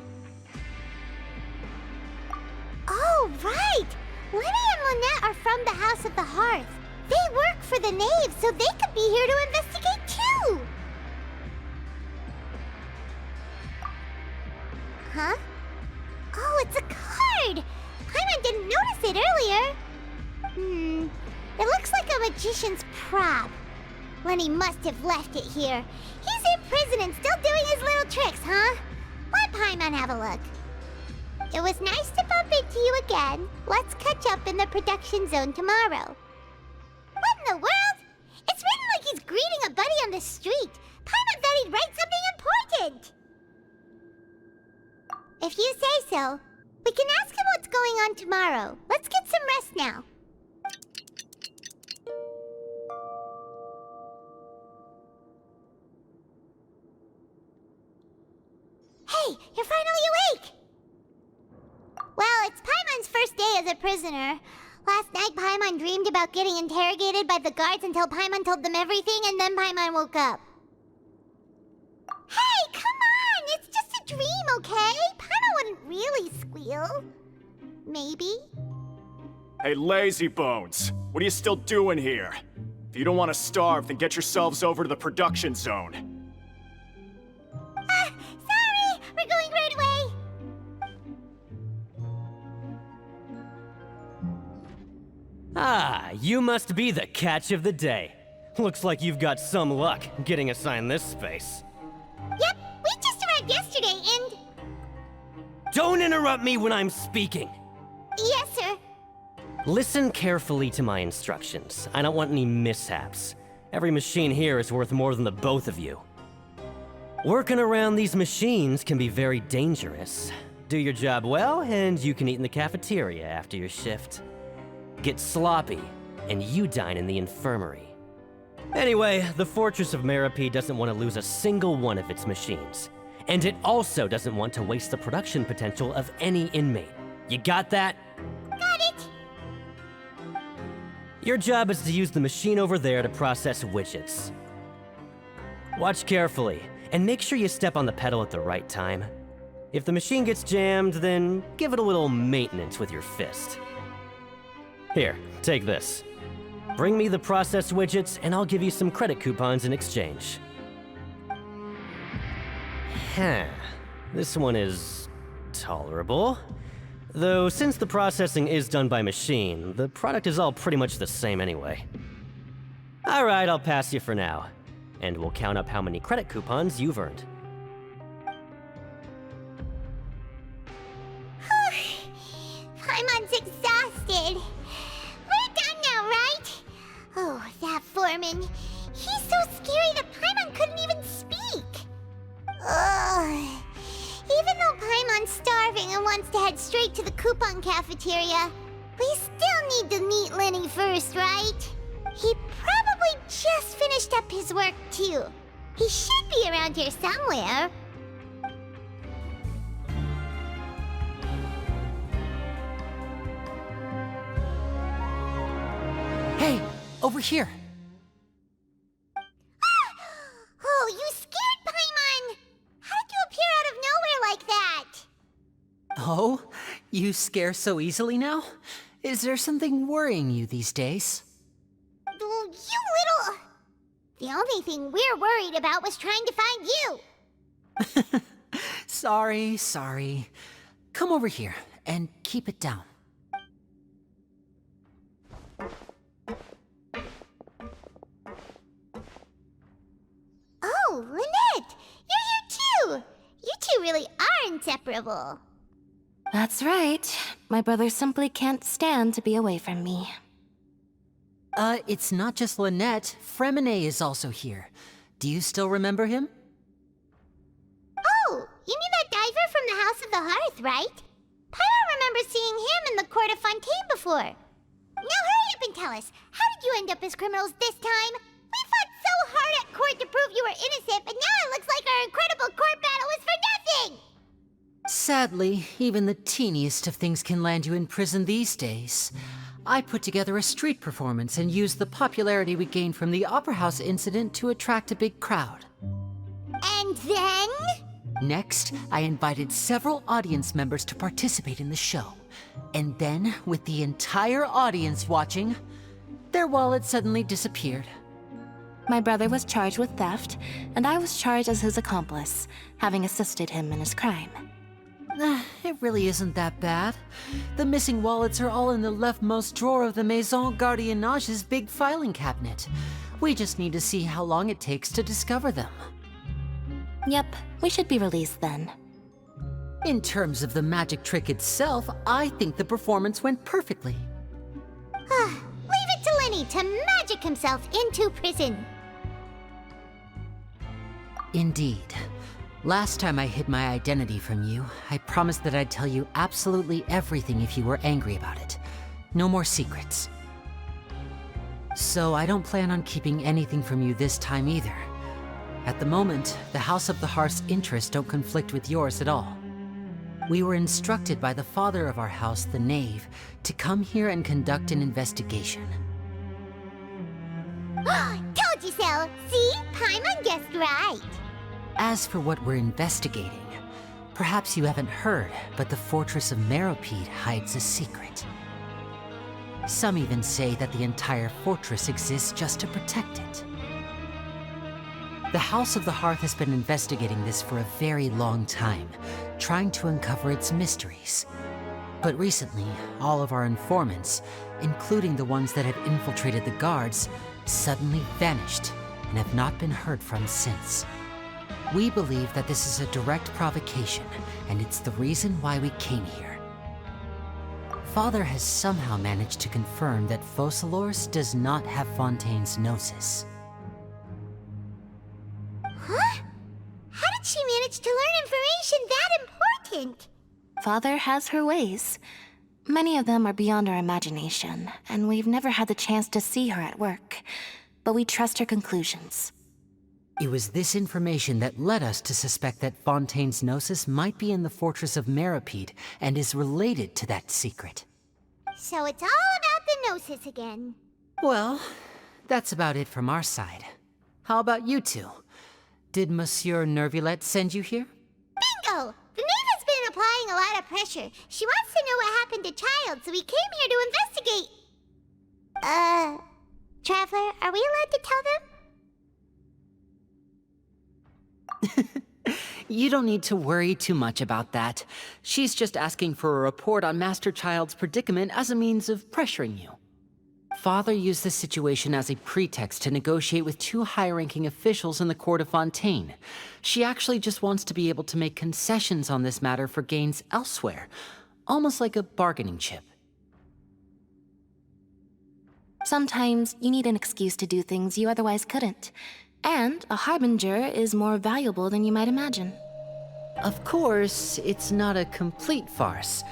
Oh, right! Linny and Lynette are from the House of the Hearth. They work for the Knave, so they could be here to investigate too! Huh? Oh, it's a card! Paimon didn't notice it earlier. It looks like a magician's prop. Lenny must have left it here. He's in prison and still doing his little tricks, huh? Let Paimon have a look. It was nice to bump into you again. Let's catch up in the production zone tomorrow. What in the world? It's written like he's greeting a buddy on the street. Paimon said he'd write something important. If you say so, we can ask him what's going on tomorrow. Let's get some rest now. Hey, you're finally awake! Well, it's Paimon's first day as a prisoner. Last night, Paimon dreamed about getting interrogated by the guards until Paimon told them everything, and then Paimon woke up. Hey, come on! It's just a dream, okay? Paimon wouldn't really squeal. Maybe? Hey, lazy bones! What are you still doing here? If you don't want to starve, then get yourselves over to the production zone. Sorry! We're going right away! Ah, you must be the catch of the day. Looks like you've got some luck getting assigned this space. Yep, we just arrived yesterday and... Don't interrupt me when I'm speaking! Yes, sir. Listen carefully to my instructions. I don't want any mishaps. Every machine here is worth more than the both of you. Working around these machines can be very dangerous. Do your job well, and you can eat in the cafeteria after your shift. Get sloppy, and you dine in the infirmary. Anyway, the Fortress of Merope doesn't want to lose a single one of its machines. And it also doesn't want to waste the production potential of any inmate. You got that? Got it! Your job is to use the machine over there to process widgets. Watch carefully, and make sure you step on the pedal at the right time. If the machine gets jammed, then give it a little maintenance with your fist. Here, take this. Bring me the processed widgets, and I'll give you some credit coupons in exchange. Huh. This one is tolerable. Though, since the processing is done by machine, the product is all pretty much the same anyway. Alright, I'll pass you for now. And we'll count up how many credit coupons you've earned. Paimon's exhausted. We're done now, right? Oh, that foreman. He's so scary that Paimon couldn't even speak. Ugh. Even though Paimon's starving and wants to head straight to the coupon cafeteria, we still need to meet Lenny first, right? He probably just finished up his work, too. He should be around here somewhere. Hey, over here. Oh, you scared Paimon! How did you appear out of nowhere like that? Oh, you scare so easily now? Is there something worrying you these days? Oh, you little... The only thing we're worried about was trying to find you. Sorry. Come over here and keep it down. Oh, Lynette! You're here too! You two really are inseparable. That's right. My brother simply can't stand to be away from me. It's not just Lynette. Fremine is also here. Do you still remember him? Oh, you mean that diver from the House of the Hearth, right? Paimon remembers seeing him in the Court of Fontaine before. Now hurry up and tell us, how did you end up as criminals this time? We fought so hard at court to prove you were innocent, but now it looks like our incredible court battle was for nothing! Sadly, even the teeniest of things can land you in prison these days. I put together a street performance and used the popularity we gained from the Opera House incident to attract a big crowd. And then? Next, I invited several audience members to participate in the show. And then, with the entire audience watching, their wallet suddenly disappeared. My brother was charged with theft, and I was charged as his accomplice, having assisted him in his crime. It really isn't that bad. The missing wallets are all in the leftmost drawer of the Maison Gardiennage's big filing cabinet. We just need to see how long it takes to discover them. Yep, we should be released then. In terms of the magic trick itself, I think the performance went perfectly. Leave it to Lenny to magic himself into prison. Indeed. Last time I hid my identity from you, I promised that I'd tell you absolutely everything if you were angry about it. No more secrets. So I don't plan on keeping anything from you this time either. At the moment, the House of the Hearth's interests don't conflict with yours at all. We were instructed by the father of our house, the Knave, to come here and conduct an investigation. Told you so! See? Paimon guessed right. As for what we're investigating, perhaps you haven't heard, but the fortress of Meropide hides a secret. Some even say that the entire fortress exists just to protect it. The House of the Hearth has been investigating this for a very long time, trying to uncover its mysteries. But recently, all of our informants, including the ones that have infiltrated the guards, suddenly vanished and have not been heard from since. We believe that this is a direct provocation, and it's the reason why we came here. Father has somehow managed to confirm that Focalors does not have Fontaine's Gnosis. Huh? How did she manage to learn information that important? Father has her ways. Many of them are beyond our imagination, and we've never had the chance to see her at work. But we trust her conclusions. It was this information that led us to suspect that Fontaine's Gnosis might be in the fortress of Meropide and is related to that secret. So it's all about the Gnosis again. Well, that's about it from our side. How about you two? Did Monsieur Nervulet send you here? Bingo! The Knave has been applying a lot of pressure. She wants to know what happened to Child, so we came here to investigate. Traveler, are we allowed to tell them? You don't need to worry too much about that. She's just asking for a report on Master Child's predicament as a means of pressuring you. Father used this situation as a pretext to negotiate with two high-ranking officials in the court of Fontaine. She actually just wants to be able to make concessions on this matter for gains elsewhere, almost like a bargaining chip. Sometimes you need an excuse to do things you otherwise couldn't. And a harbinger is more valuable than you might imagine. Of course, it's not a complete farce.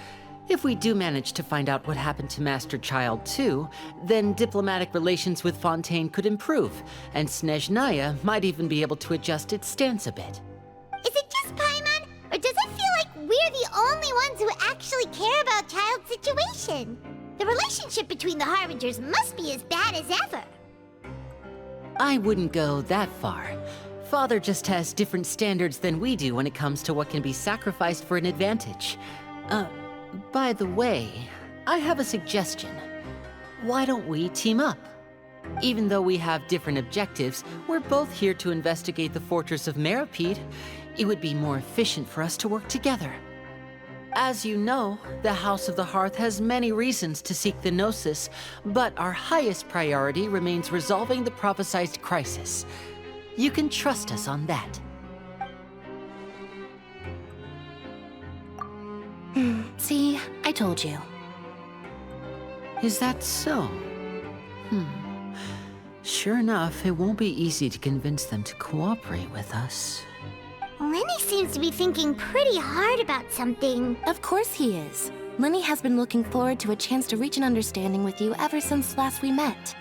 If we do manage to find out what happened to Master Child too, then diplomatic relations with Fontaine could improve, and Snezhnaya might even be able to adjust its stance a bit. Is it just Paimon, or does it feel like we're the only ones who actually care about Child's situation? The relationship between the Harbingers must be as bad as ever. I wouldn't go that far. Father just has different standards than we do when it comes to what can be sacrificed for an advantage. By the way, I have a suggestion. Why don't we team up? Even though we have different objectives, we're both here to investigate the fortress of Meropide. It would be more efficient for us to work together. As you know, the House of the Hearth has many reasons to seek the Gnosis, but our highest priority remains resolving the prophesized crisis. You can trust us on that. See, I told you. Is that so? Sure enough, it won't be easy to convince them to cooperate with us. Lenny seems to be thinking pretty hard about something. Of course he is. Lenny has been looking forward to a chance to reach an understanding with you ever since last we met.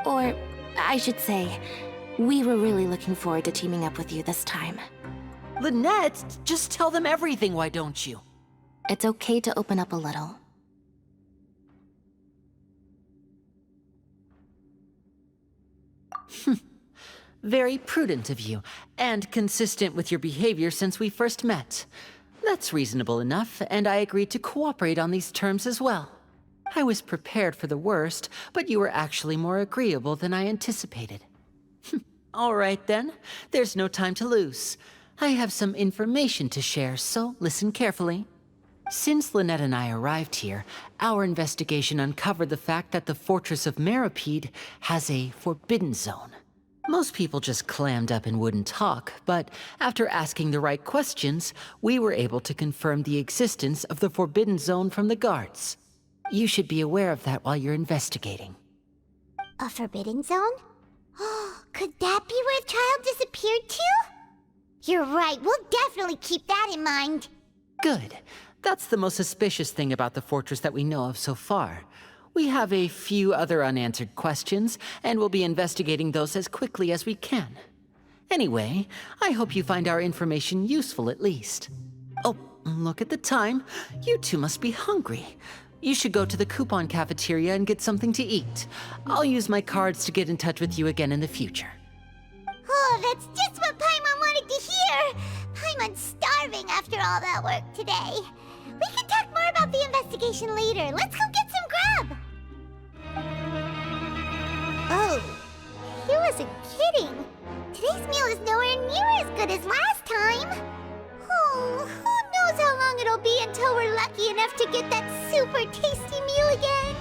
Or, I should say, we were really looking forward to teaming up with you this time. Lynette, just tell them everything, why don't you? It's okay to open up a little. Very prudent of you, and consistent with your behavior since we first met. That's reasonable enough, and I agreed to cooperate on these terms as well. I was prepared for the worst, but you were actually more agreeable than I anticipated. All right then, there's no time to lose. I have some information to share, so listen carefully. Since Lynette and I arrived here, our investigation uncovered the fact that the Fortress of Meropide has a forbidden zone. Most people just clammed up and wouldn't talk, but after asking the right questions, we were able to confirm the existence of the forbidden zone from the guards. You should be aware of that while you're investigating. A forbidden zone? Could that be where Child disappeared to? You're right, we'll definitely keep that in mind. Good. That's the most suspicious thing about the fortress that we know of so far. We have a few other unanswered questions, and we'll be investigating those as quickly as we can. Anyway, I hope you find our information useful at least. Oh, look at the time. You two must be hungry. You should go to the coupon cafeteria and get something to eat. I'll use my cards to get in touch with you again in the future. Oh, that's just what Paimon wanted to hear! Paimon's starving after all that work today. We can talk more about the investigation later. Let's go get some grub! Oh, he wasn't kidding. Today's meal is nowhere near as good as last time. Oh, who knows how long it'll be until we're lucky enough to get that super tasty meal again.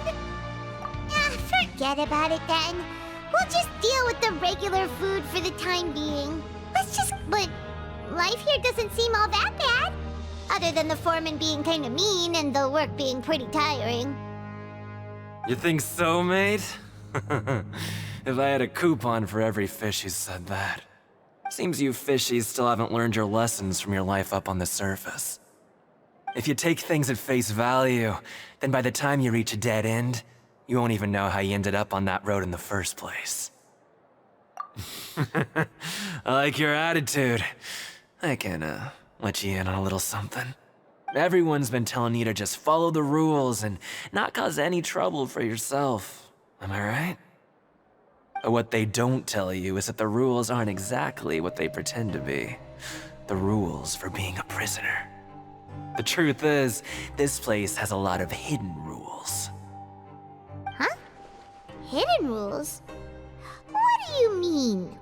Forget about it then. We'll just deal with the regular food for the time being. But life here doesn't seem all that bad. Other than the foreman being kinda mean and the work being pretty tiring. You think so, mate? If I had a coupon for every fish who said that. Seems you fishies still haven't learned your lessons from your life up on the surface. If you take things at face value, then by the time you reach a dead end, you won't even know how you ended up on that road in the first place. I like your attitude. I can, let you in on a little something. Everyone's been telling you to just follow the rules and not cause any trouble for yourself. Am I right? But what they don't tell you is that the rules aren't exactly what they pretend to be. The rules for being a prisoner. The truth is, this place has a lot of hidden rules. Huh? Hidden rules? What do you mean?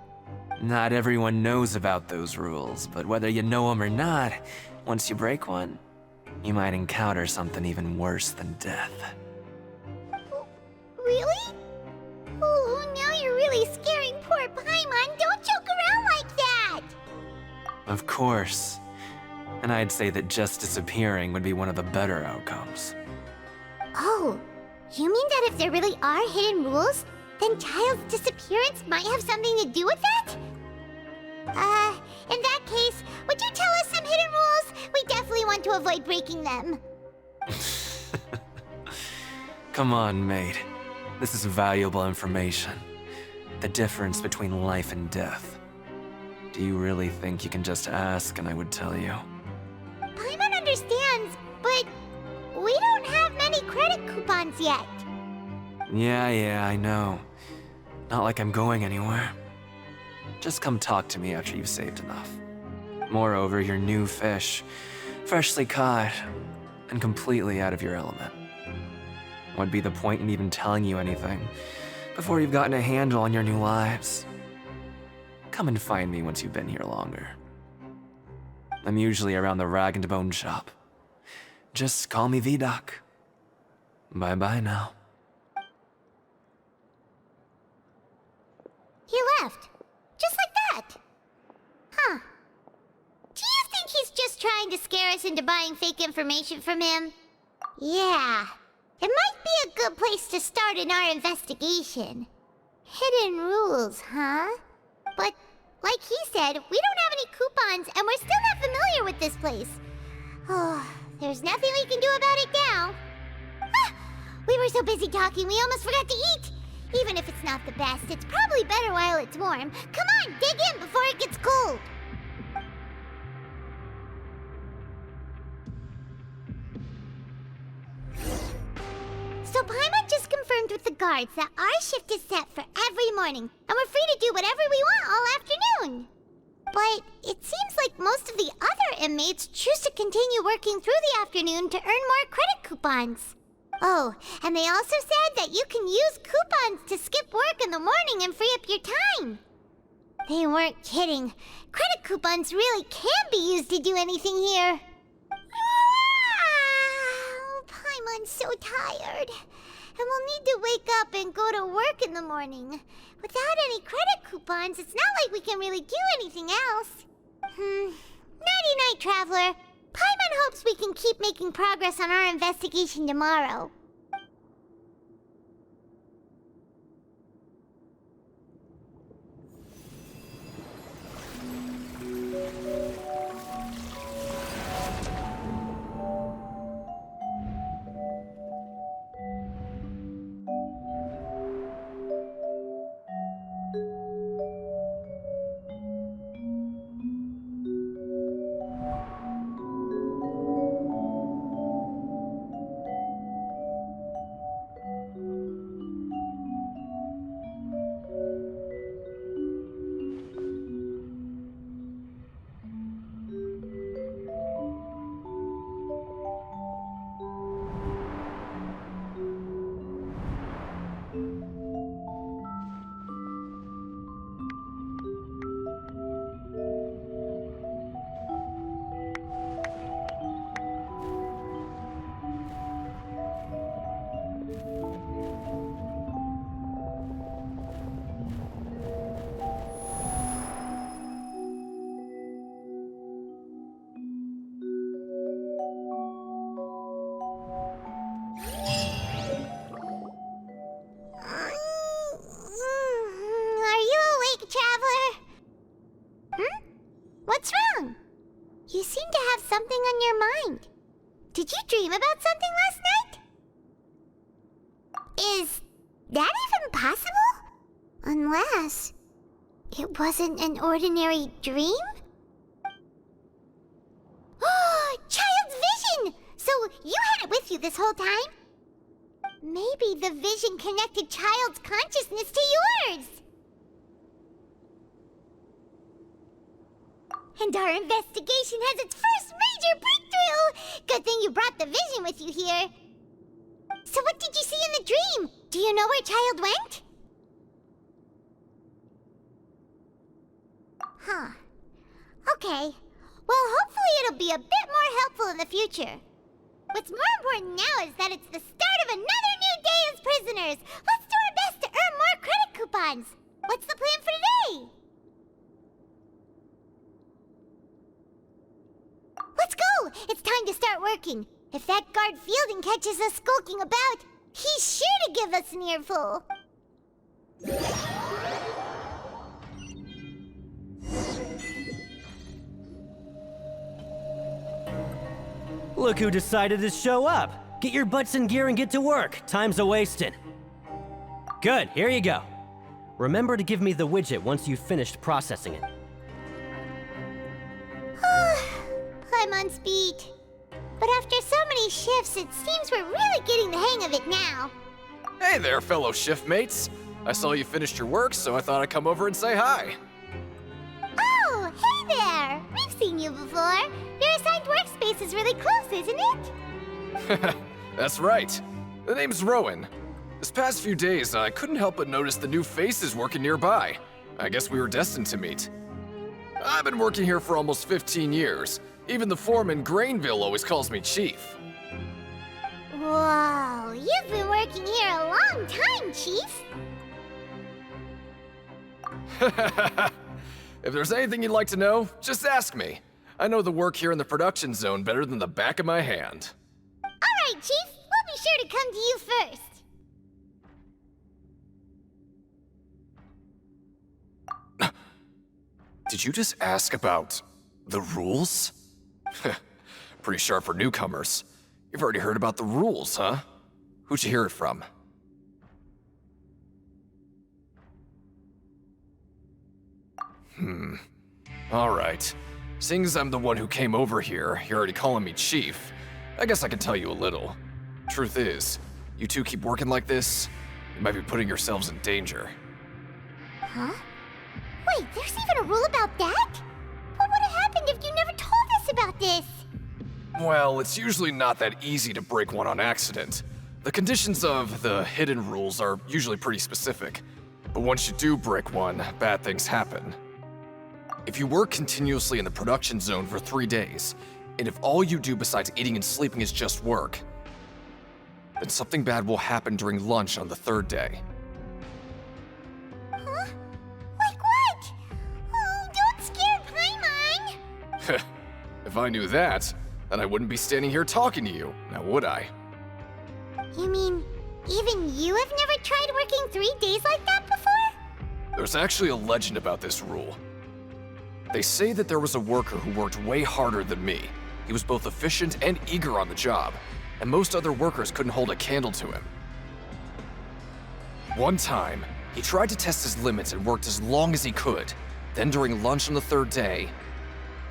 Not everyone knows about those rules, but whether you know them or not, once you break one, you might encounter something even worse than death. Really? Oh, now you're really scaring poor Paimon. Don't joke around like that! Of course. And I'd say that just disappearing would be one of the better outcomes. Oh, you mean that if there really are hidden rules, then Child's disappearance might have something to do with that? In that case, would you tell us some hidden rules? We definitely want to avoid breaking them. Come on, mate. This is valuable information. The difference between life and death. Do you really think you can just ask and I would tell you? Paimon understands, but we don't have many credit coupons yet. Yeah, I know. Not like I'm going anywhere. Just come talk to me after you've saved enough. Moreover, you're new fish, freshly caught, and completely out of your element. What'd be the point in even telling you anything before you've gotten a handle on your new lives? Come and find me once you've been here longer. I'm usually around the rag and bone shop. Just call me V-Doc. Bye-bye now. He left. Just like that. Huh. Do you think he's just trying to scare us into buying fake information from him? Yeah. It might be a good place to start in our investigation. Hidden rules, huh? But, like he said, we don't have any coupons and we're still not familiar with this place. Oh, there's nothing we can do about it now. Ah, we were so busy talking we almost forgot to eat. Even if it's not the best, it's probably better while it's warm. Come on, dig in before it gets cold. So Paimon just confirmed with the guards that our shift is set for every morning, and we're free to do whatever we want all afternoon. But it seems like most of the other inmates choose to continue working through the afternoon to earn more credit coupons. Oh, and they also said that you can use coupons to skip work in the morning and free up your time. They weren't kidding. Credit coupons really can be used to do anything here. Paimon's so tired. And we'll need to wake up and go to work in the morning. Without any credit coupons, it's not like we can really do anything else. Nighty-night, Traveler. Paimon hopes we can keep making progress on our investigation tomorrow. You seem to have something on your mind. Did you dream about something last night? Is that even possible? Unless it wasn't an ordinary dream? Oh, Child's vision! So you had it with you this whole time? Maybe the vision connected Child's consciousness to yours. And our investigation has its first major breakthrough! Good thing you brought the vision with you here. So what did you see in the dream? Do you know where Child went? Huh. Okay. Well, hopefully it'll be a bit more helpful in the future. What's more important now is that it's the start of another new day as prisoners. Let's do our best to earn more credit coupons. What's the plan for today? Let's go! It's time to start working. If that guard Fielding catches us skulking about, he's sure to give us an earful. Look who decided to show up. Get your butts in gear and get to work. Time's a-wasting. Good, here you go. Remember to give me the widget once you've finished processing it. I'm on speed. But after so many shifts, it seems we're really getting the hang of it now. Hey there, fellow shiftmates. I saw you finished your work, so I thought I'd come over and say hi. Oh, hey there! We've seen you before. Your assigned workspace is really close, isn't it? That's right. The name's Rowan. This past few days, I couldn't help but notice the new faces working nearby. I guess we were destined to meet. I've been working here for almost 15 years. Even the foreman, Grainville, always calls me Chief. Whoa, you've been working here a long time, Chief. If there's anything you'd like to know, just ask me. I know the work here in the production zone better than the back of my hand. All right, Chief. We'll be sure to come to you first. Did you just ask about the rules? Pretty sharp for newcomers. You've already heard about the rules, huh? Who'd you hear it from? Alright. Seeing as I'm the one who came over here, you're already calling me Chief. I guess I can tell you a little. Truth is, you two keep working like this, you might be putting yourselves in danger. Huh? Wait, there's even a rule about that? What would have happened if you never told us about this? Well, it's usually not that easy to break one on accident. The conditions of the hidden rules are usually pretty specific. But once you do break one, bad things happen. If you work continuously in the production zone for 3 days, and if all you do besides eating and sleeping is just work, then something bad will happen during lunch on the 3rd day. Huh? Like what? Oh, don't scare Paimon! If I knew that, then I wouldn't be standing here talking to you, now would I? You mean, even you have never tried working 3 days like that before? There's actually a legend about this rule. They say that there was a worker who worked way harder than me. He was both efficient and eager on the job, and most other workers couldn't hold a candle to him. One time, he tried to test his limits and worked as long as he could. Then during lunch on the 3rd day,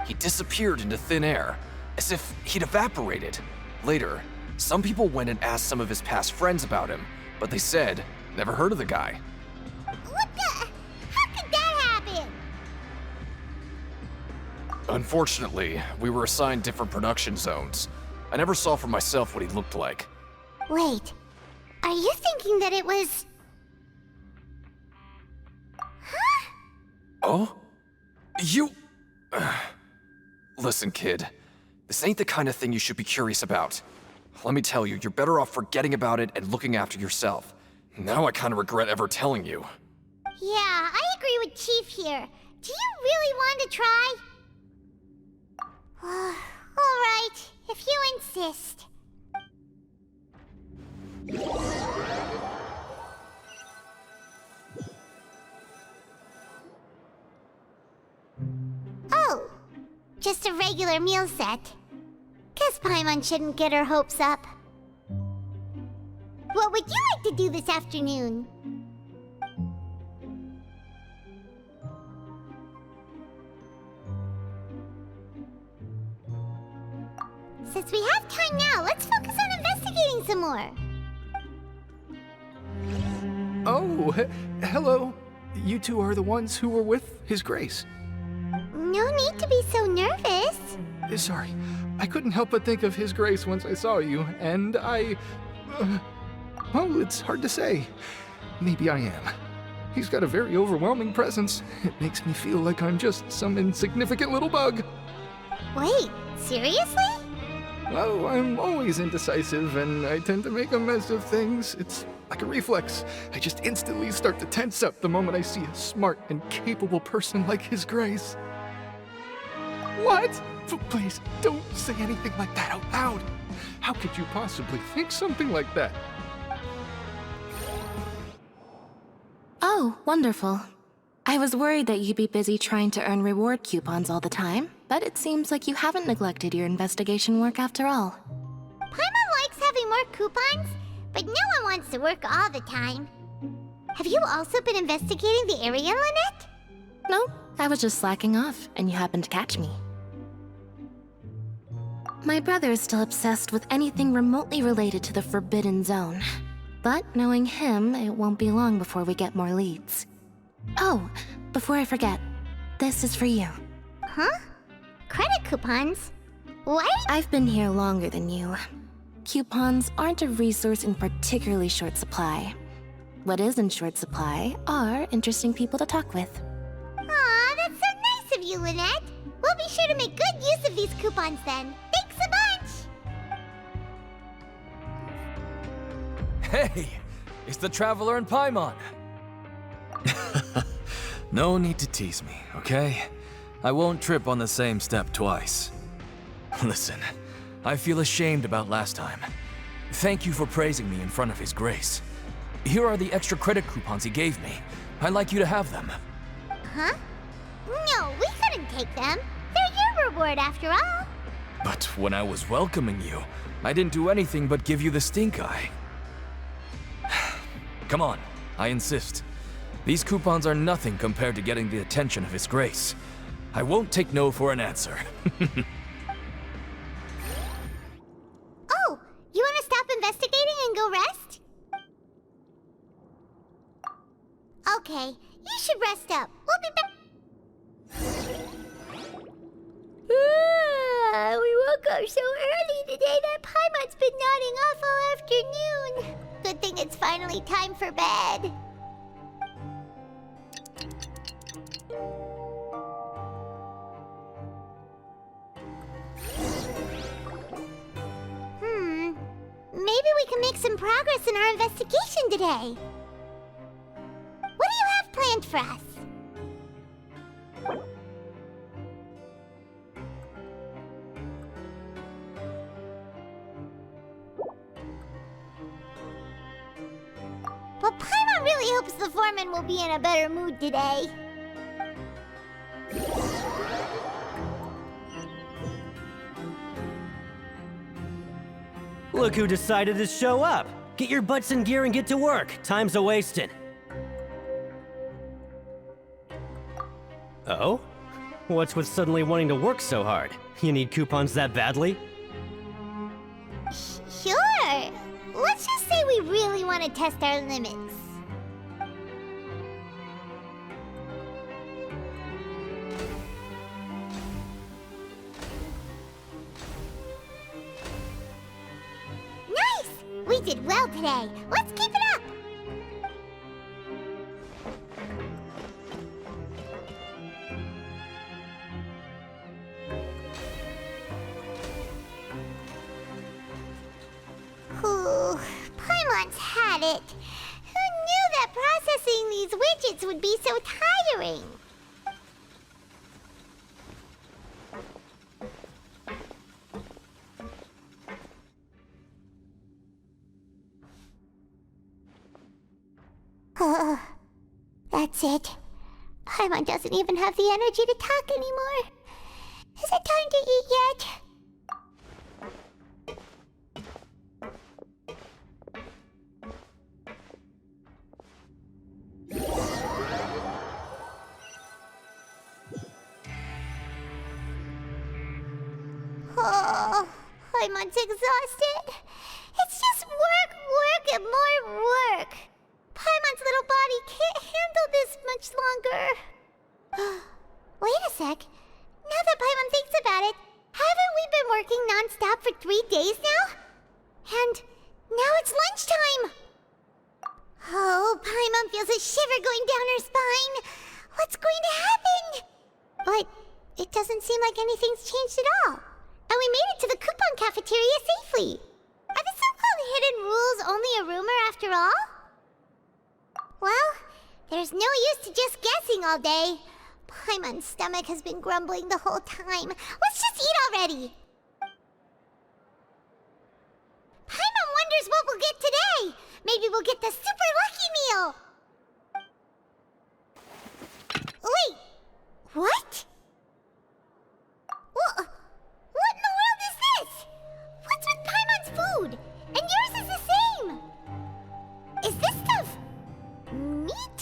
he disappeared into thin air, as if he'd evaporated. Later, some people went and asked some of his past friends about him, but they said, never heard of the guy. What the? How could that happen? Unfortunately, we were assigned different production zones. I never saw for myself what he looked like. Wait, are you thinking that it was... Huh? Oh? You... Listen, kid. This ain't the kind of thing you should be curious about. Let me tell you, you're better off forgetting about it and looking after yourself. Now I kind of regret ever telling you. Yeah, I agree with Chief here. Do you really want to try? All right, if you insist. Oh, Just a regular meal set. Guess Paimon shouldn't get her hopes up. What would you like to do this afternoon? Since we have time now, let's focus on investigating some more. Oh, hello. You two are the ones who were with His Grace. No need to be so nervous. Sorry, I couldn't help but think of His Grace once I saw you, and well, it's hard to say. Maybe I am. He's got a very overwhelming presence. It makes me feel like I'm just some insignificant little bug. Wait, seriously? Oh, I'm always indecisive, and I tend to make a mess of things. It's like a reflex. I just instantly start to tense up the moment I see a smart and capable person like His Grace. What? Please, don't say anything like that out loud. How could you possibly think something like that? Oh, wonderful. I was worried that you'd be busy trying to earn reward coupons all the time, but it seems like you haven't neglected your investigation work after all. Paimon likes having more coupons, but no one wants to work all the time. Have you also been investigating the area, Lynette? No, I was just slacking off, and you happened to catch me. My brother is still obsessed with anything remotely related to the Forbidden Zone. But knowing him, it won't be long before we get more leads. Oh, before I forget, this is for you. Huh? Credit coupons? What? I've been here longer than you. Coupons aren't a resource in particularly short supply. What is in short supply are interesting people to talk with. Aw, that's so nice of you, Lynette. We'll be sure to make good use of these coupons then. Thanks a bunch! Hey! It's the Traveler and Paimon! No need to tease me, okay? I won't trip on the same step twice. Listen, I feel ashamed about last time. Thank you for praising me in front of His Grace. Here are the extra credit coupons he gave me. I'd like you to have them. Huh? No, we couldn't take them. They're your reward after all. But when I was welcoming you, I didn't do anything but give you the stink eye. Come on, I insist. These coupons are nothing compared to getting the attention of His Grace. I won't take no for an answer. Oh, you want to stop investigating and go rest? Okay, you should rest up. We'll be back. We woke up so early today that Paimon's been nodding off all afternoon. Good thing it's finally time for bed. Maybe we can make some progress in our investigation today. What do you have planned for us? Well, Paimon really hopes the foreman will be in a better mood today. Look who decided to show up! Get your butts in gear and get to work. Time's a-wasting. Oh? What's with suddenly wanting to work so hard? You need coupons that badly? Sure. Let's just say we really want to test our limits. Nice! We did well today. Let's keep it up! Ooh, Paimon's had it. Who knew that processing these widgets would be so tiring? That's it. Paimon doesn't even have the energy to talk anymore. Is it time to eat yet? Oh, Paimon's exhausted. It's just work, work, and more work. Paimon's little body can't handle this much longer. Wait a sec. Now that Paimon thinks about it, haven't we been working non-stop for 3 days now? And now it's lunchtime. Oh, Paimon feels a shiver going down her spine. What's going to happen? But it doesn't seem like anything's changed at all. And we made it to the coupon cafeteria safely. Are the so-called hidden rules only a rumor after all? Well, there's no use to just guessing all day. Paimon's stomach has been grumbling the whole time. Let's just eat already. Paimon wonders what we'll get today. Maybe we'll get the super lucky meal. Wait, what? What in the world is this? What's with Paimon's food? And yours is the same. Is this stuff meat?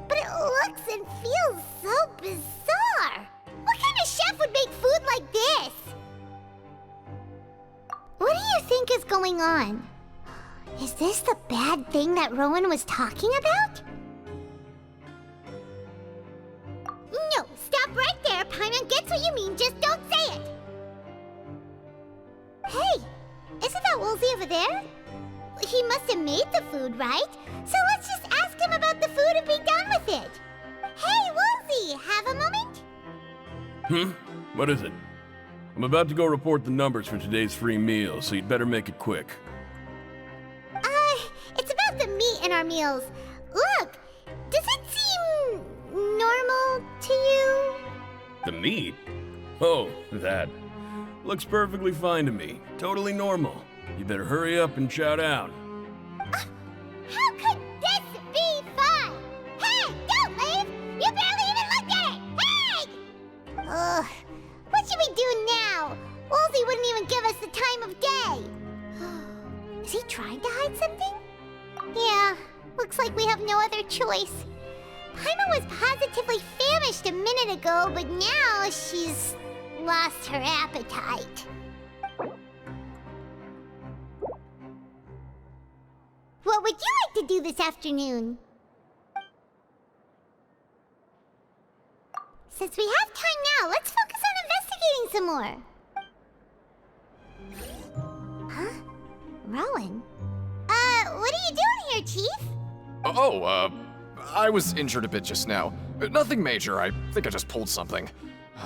But it looks and feels so bizarre. What kind of chef would make food like this? What do you think is going on? Is this the bad thing that Rowan was talking about? No, stop right there. Paimon gets what you mean, just don't say it. Hey, isn't that Woolsey over there? He must have made the food, right? So let's just ask him about the food and be done with it. Hey, Woolsey, have a moment? What is it? I'm about to go report the numbers for today's free meal, so you'd better make it quick. It's about the meat in our meals. Look, does it seem normal to you? The meat? Oh, that. Looks perfectly fine to me. Totally normal. You better hurry up and shout out. How could this be fun? Hey, don't leave! You barely even looked at it! Hey! Ugh, what should we do now? Woolsey wouldn't even give us the time of day. Is he trying to hide something? Yeah, looks like we have no other choice. Paimon was positively famished a minute ago, but now she's lost her appetite. What would you like to do this afternoon? Since we have time now, let's focus on investigating some more. Huh? Rowan? What are you doing here, Chief? Oh, I was injured a bit just now. Nothing major, I think I just pulled something.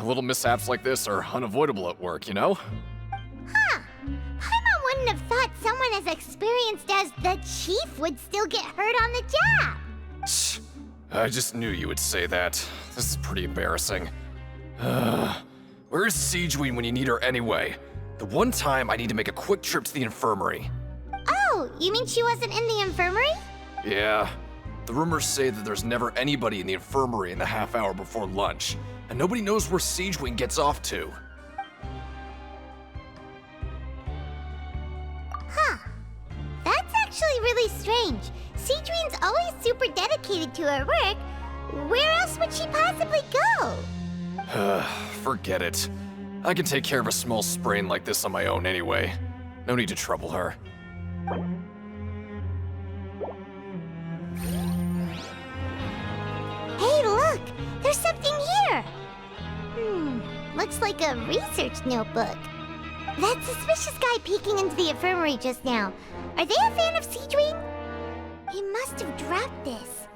Little mishaps like this are unavoidable at work, you know? Huh. Paimon wouldn't have thought someone as experienced as the Chief would still get hurt on the job. Shh. I just knew you would say that. This is pretty embarrassing. Where is Sigewinne when you need her anyway? The one time I need to make a quick trip to the infirmary. Oh, you mean she wasn't in the infirmary? Yeah. The rumors say that there's never anybody in the infirmary in the half hour before lunch, and nobody knows where Sigewinne gets off to. Huh. That's actually really strange. Sigewinne's always super dedicated to her work. Where else would she possibly go? Forget it. I can take care of a small sprain like this on my own anyway. No need to trouble her. Hey, look! There's something here! Looks like a research notebook. That suspicious guy peeking into the infirmary just now. Are they a fan of Sigewinne? He must have dropped this.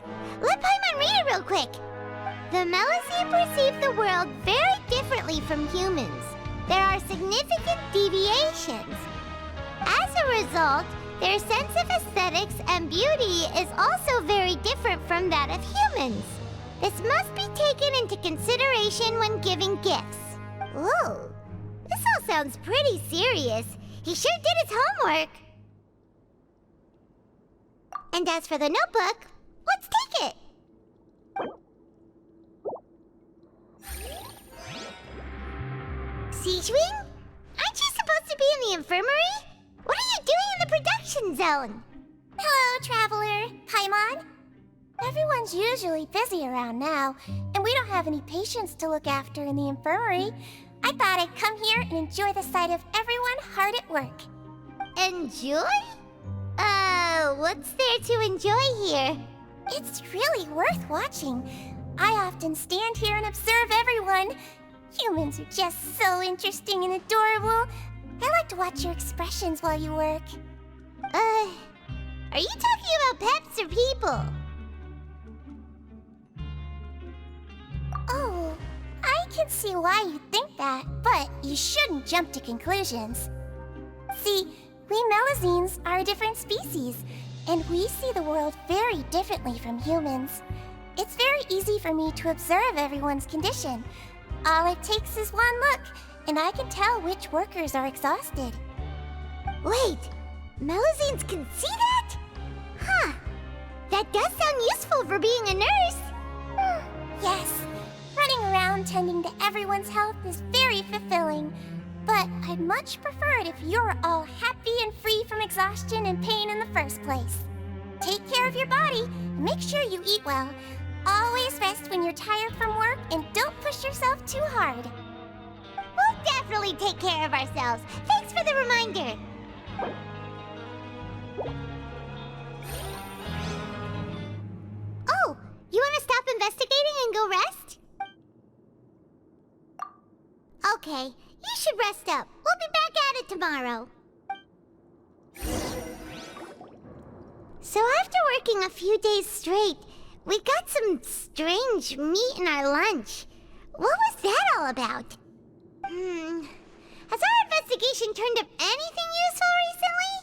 Let Paimon read it real quick. The Melusine perceive the world very differently from humans. There are significant deviations. As a result, their sense of aesthetics and beauty is also very different from that of humans. This must be taken into consideration when giving gifts. Ooh, this all sounds pretty serious. He sure did his homework. And as for the notebook, let's take it. Beach Wing? Aren't you supposed to be in the infirmary? What are you doing in the production zone? Hello, Traveler. Paimon. Everyone's usually busy around now, and we don't have any patients to look after in the infirmary. I thought I'd come here and enjoy the sight of everyone hard at work. Enjoy? What's there to enjoy here? It's really worth watching. I often stand here and observe everyone. Humans are just so interesting and adorable. I like to watch your expressions while you work. Are you talking about pets or people? Oh, I can see why you think that, but you shouldn't jump to conclusions. See, we Melazines are a different species, and we see the world very differently from humans. It's very easy for me to observe everyone's condition. All it takes is one look, and I can tell which workers are exhausted. Wait, Melazines can see that? Huh. That does sound useful for being a nurse. Yes, running around tending to everyone's health is very fulfilling. But I'd much prefer it if you're all happy and free from exhaustion and pain in the first place. Take care of your body, and make sure you eat well. Always rest when you're tired from work, and don't push yourself too hard. We'll definitely take care of ourselves. Thanks for the reminder. Oh, you want to stop investigating and go rest? Okay, you should rest up. We'll be back at it tomorrow. So after working a few days straight, we got some strange meat in our lunch. What was that all about? Has our investigation turned up anything useful recently?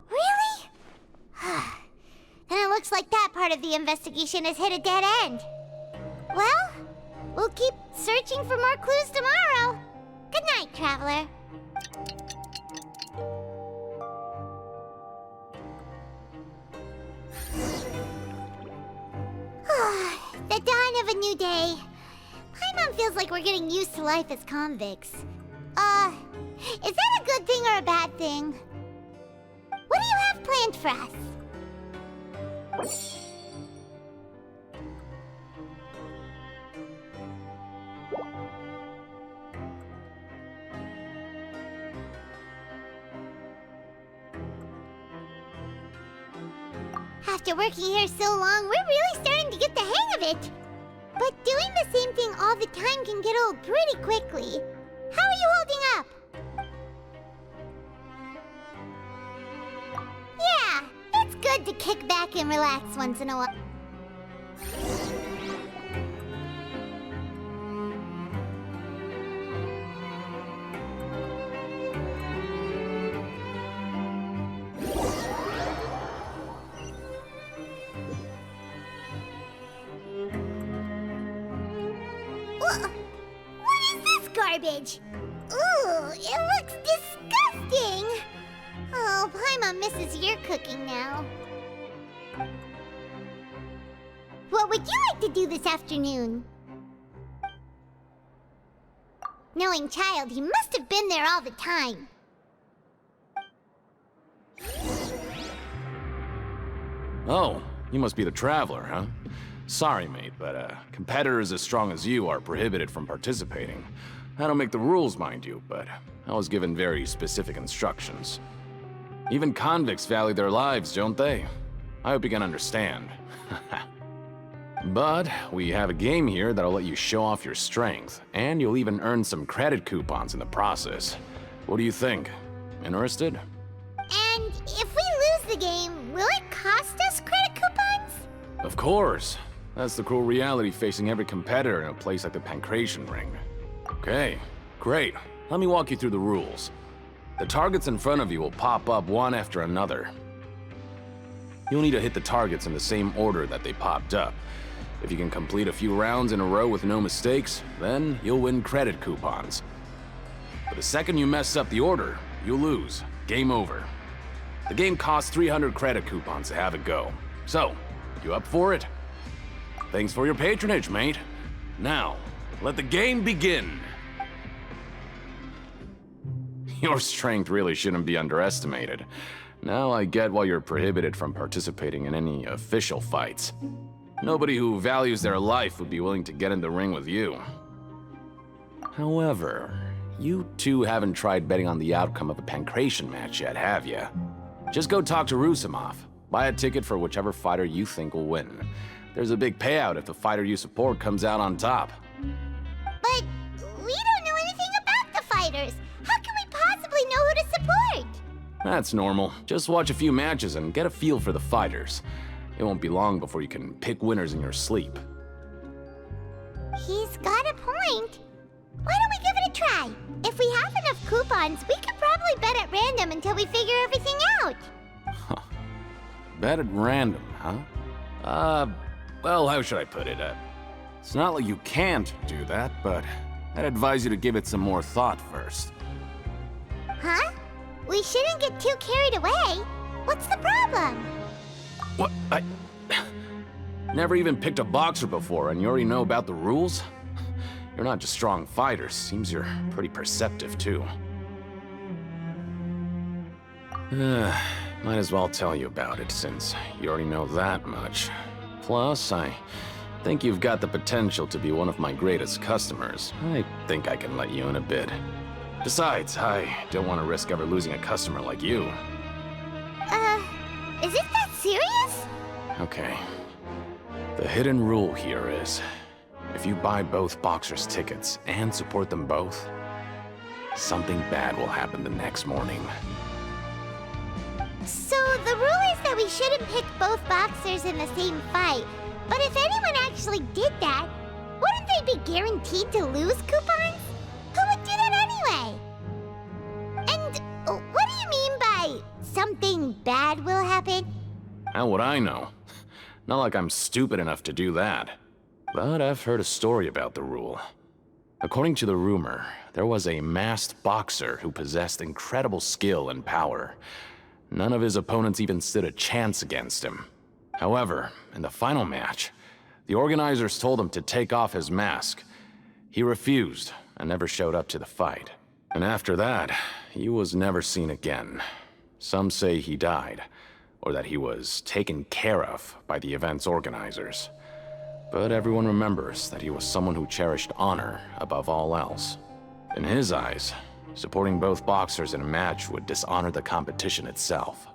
Really? Then it looks like that part of the investigation has hit a dead end. Well, we'll keep searching for more clues tomorrow. Good night, Traveler. The dawn of a new day. Paimon feels like we're getting used to life as convicts. Is that a good thing or a bad thing? What do you have planned for us? After working here so long, we're really starting to get the hang of it. But doing the same thing all the time can get old pretty quickly. How are you holding up? Yeah, it's good to kick back and relax once in a while. Garbage. Ooh, it looks disgusting. Oh, Paimon misses your cooking now. What would you like to do this afternoon? Knowing Child, he must have been there all the time. Oh, you must be the Traveler, huh? Sorry, mate, but competitors as strong as you are prohibited from participating. I don't make the rules, mind you, but I was given very specific instructions. Even convicts value their lives, don't they? I hope you can understand. But we have a game here that'll let you show off your strength, and you'll even earn some credit coupons in the process. What do you think? Interested? And if we lose the game, will it cost us credit coupons? Of course. That's the cruel reality facing every competitor in a place like the Pancration Ring. Okay, great. Let me walk you through the rules. The targets in front of you will pop up one after another. You'll need to hit the targets in the same order that they popped up. If you can complete a few rounds in a row with no mistakes, then you'll win credit coupons. But the second you mess up the order, you'll lose. Game over. The game costs 300 credit coupons to have a go. So, you up for it? Thanks for your patronage, mate. Now, let the game begin. Your strength really shouldn't be underestimated. Now I get why you're prohibited from participating in any official fights. Nobody who values their life would be willing to get in the ring with you. However, you two haven't tried betting on the outcome of a pancration match yet, have you? Just go talk to Rusimov. Buy a ticket for whichever fighter you think will win. There's a big payout if the fighter you support comes out on top. But we don't know anything about the fighters. How can we possibly know who to support? That's normal. Just watch a few matches and get a feel for the fighters. It won't be long before you can pick winners in your sleep. He's got a point. Why don't we give it a try? If we have enough coupons, we could probably bet at random until we figure everything out. Bet at random, huh? Well, how should I put it? It's not like you can't do that, but I'd advise you to give it some more thought first. Huh? We shouldn't get too carried away. What's the problem? What? I never even picked a boxer before, and you already know about the rules? You're not just strong fighters. Seems you're pretty perceptive, too. Might as well tell you about it, since you already know that much. Plus, I think you've got the potential to be one of my greatest customers. I think I can let you in a bid. Besides, I don't want to risk ever losing a customer like you. Is it that serious? Okay. The hidden rule here is, if you buy both boxers' tickets and support them both, something bad will happen the next morning. So the rule is that we shouldn't pick both boxers in the same fight. But if anyone actually did that, wouldn't they be guaranteed to lose coupons? Who would do that anyway? And what do you mean by something bad will happen? How would I know? Not like I'm stupid enough to do that. But I've heard a story about the rule. According to the rumor, there was a masked boxer who possessed incredible skill and power. None of his opponents even stood a chance against him. However, in the final match, the organizers told him to take off his mask. He refused and never showed up to the fight. And after that, he was never seen again. Some say he died, or that he was taken care of by the event's organizers. But everyone remembers that he was someone who cherished honor above all else. In his eyes, supporting both boxers in a match would dishonor the competition itself.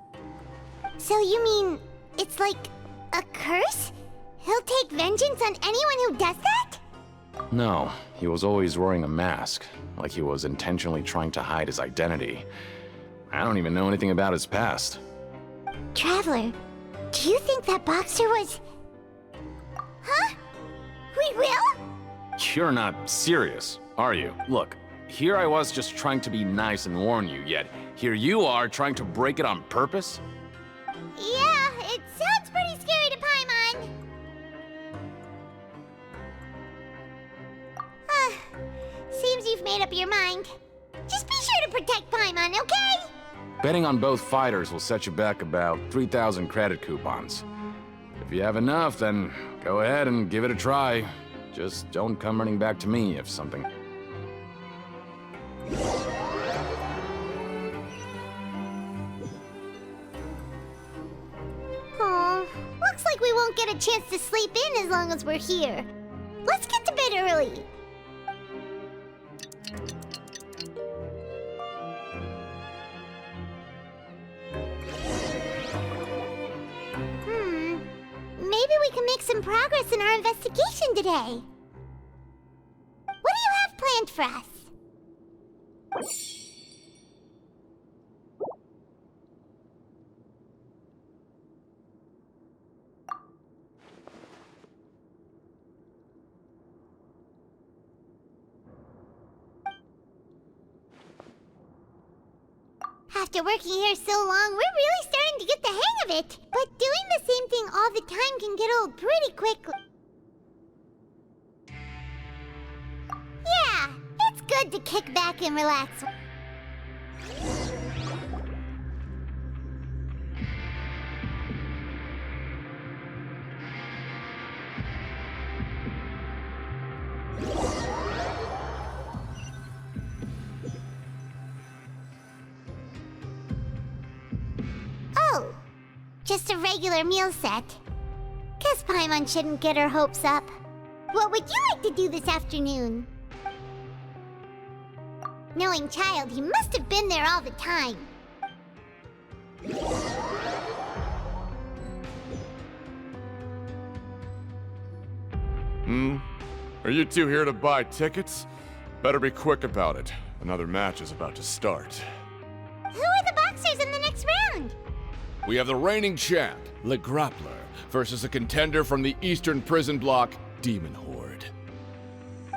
So you mean it's like a curse? He'll take vengeance on anyone who does that? No, he was always wearing a mask, like he was intentionally trying to hide his identity. I don't even know anything about his past. Traveler, do you think that boxer was... Huh? We will? You're not serious, are you? Look, here I was just trying to be nice and warn you, yet here you are trying to break it on purpose? Yeah, it sounds pretty scary to Paimon. Seems you've made up your mind. Just be sure to protect Paimon, okay? Betting on both fighters will set you back about 3,000 credit coupons. If you have enough, then go ahead and give it a try. Just don't come running back to me if something... Oh, looks like we won't get a chance to sleep in as long as we're here. Let's get to bed early. Maybe we can make some progress in our investigation today. What do you have planned for us? After working here so long, we're really starting to get the hang of it. But doing the same thing all the time can get old pretty quickly. Yeah, it's good to kick back and relax. just a regular meal set. Guess Paimon shouldn't get her hopes up. What would you like to do this afternoon? Knowing Child, he must have been there all the time. Are you two here to buy tickets? Better be quick about it. Another match is about to start. Who are the boxers in the next round? We have the reigning champ, Le Grappler, versus a contender from the Eastern Prison Block, Demon Horde.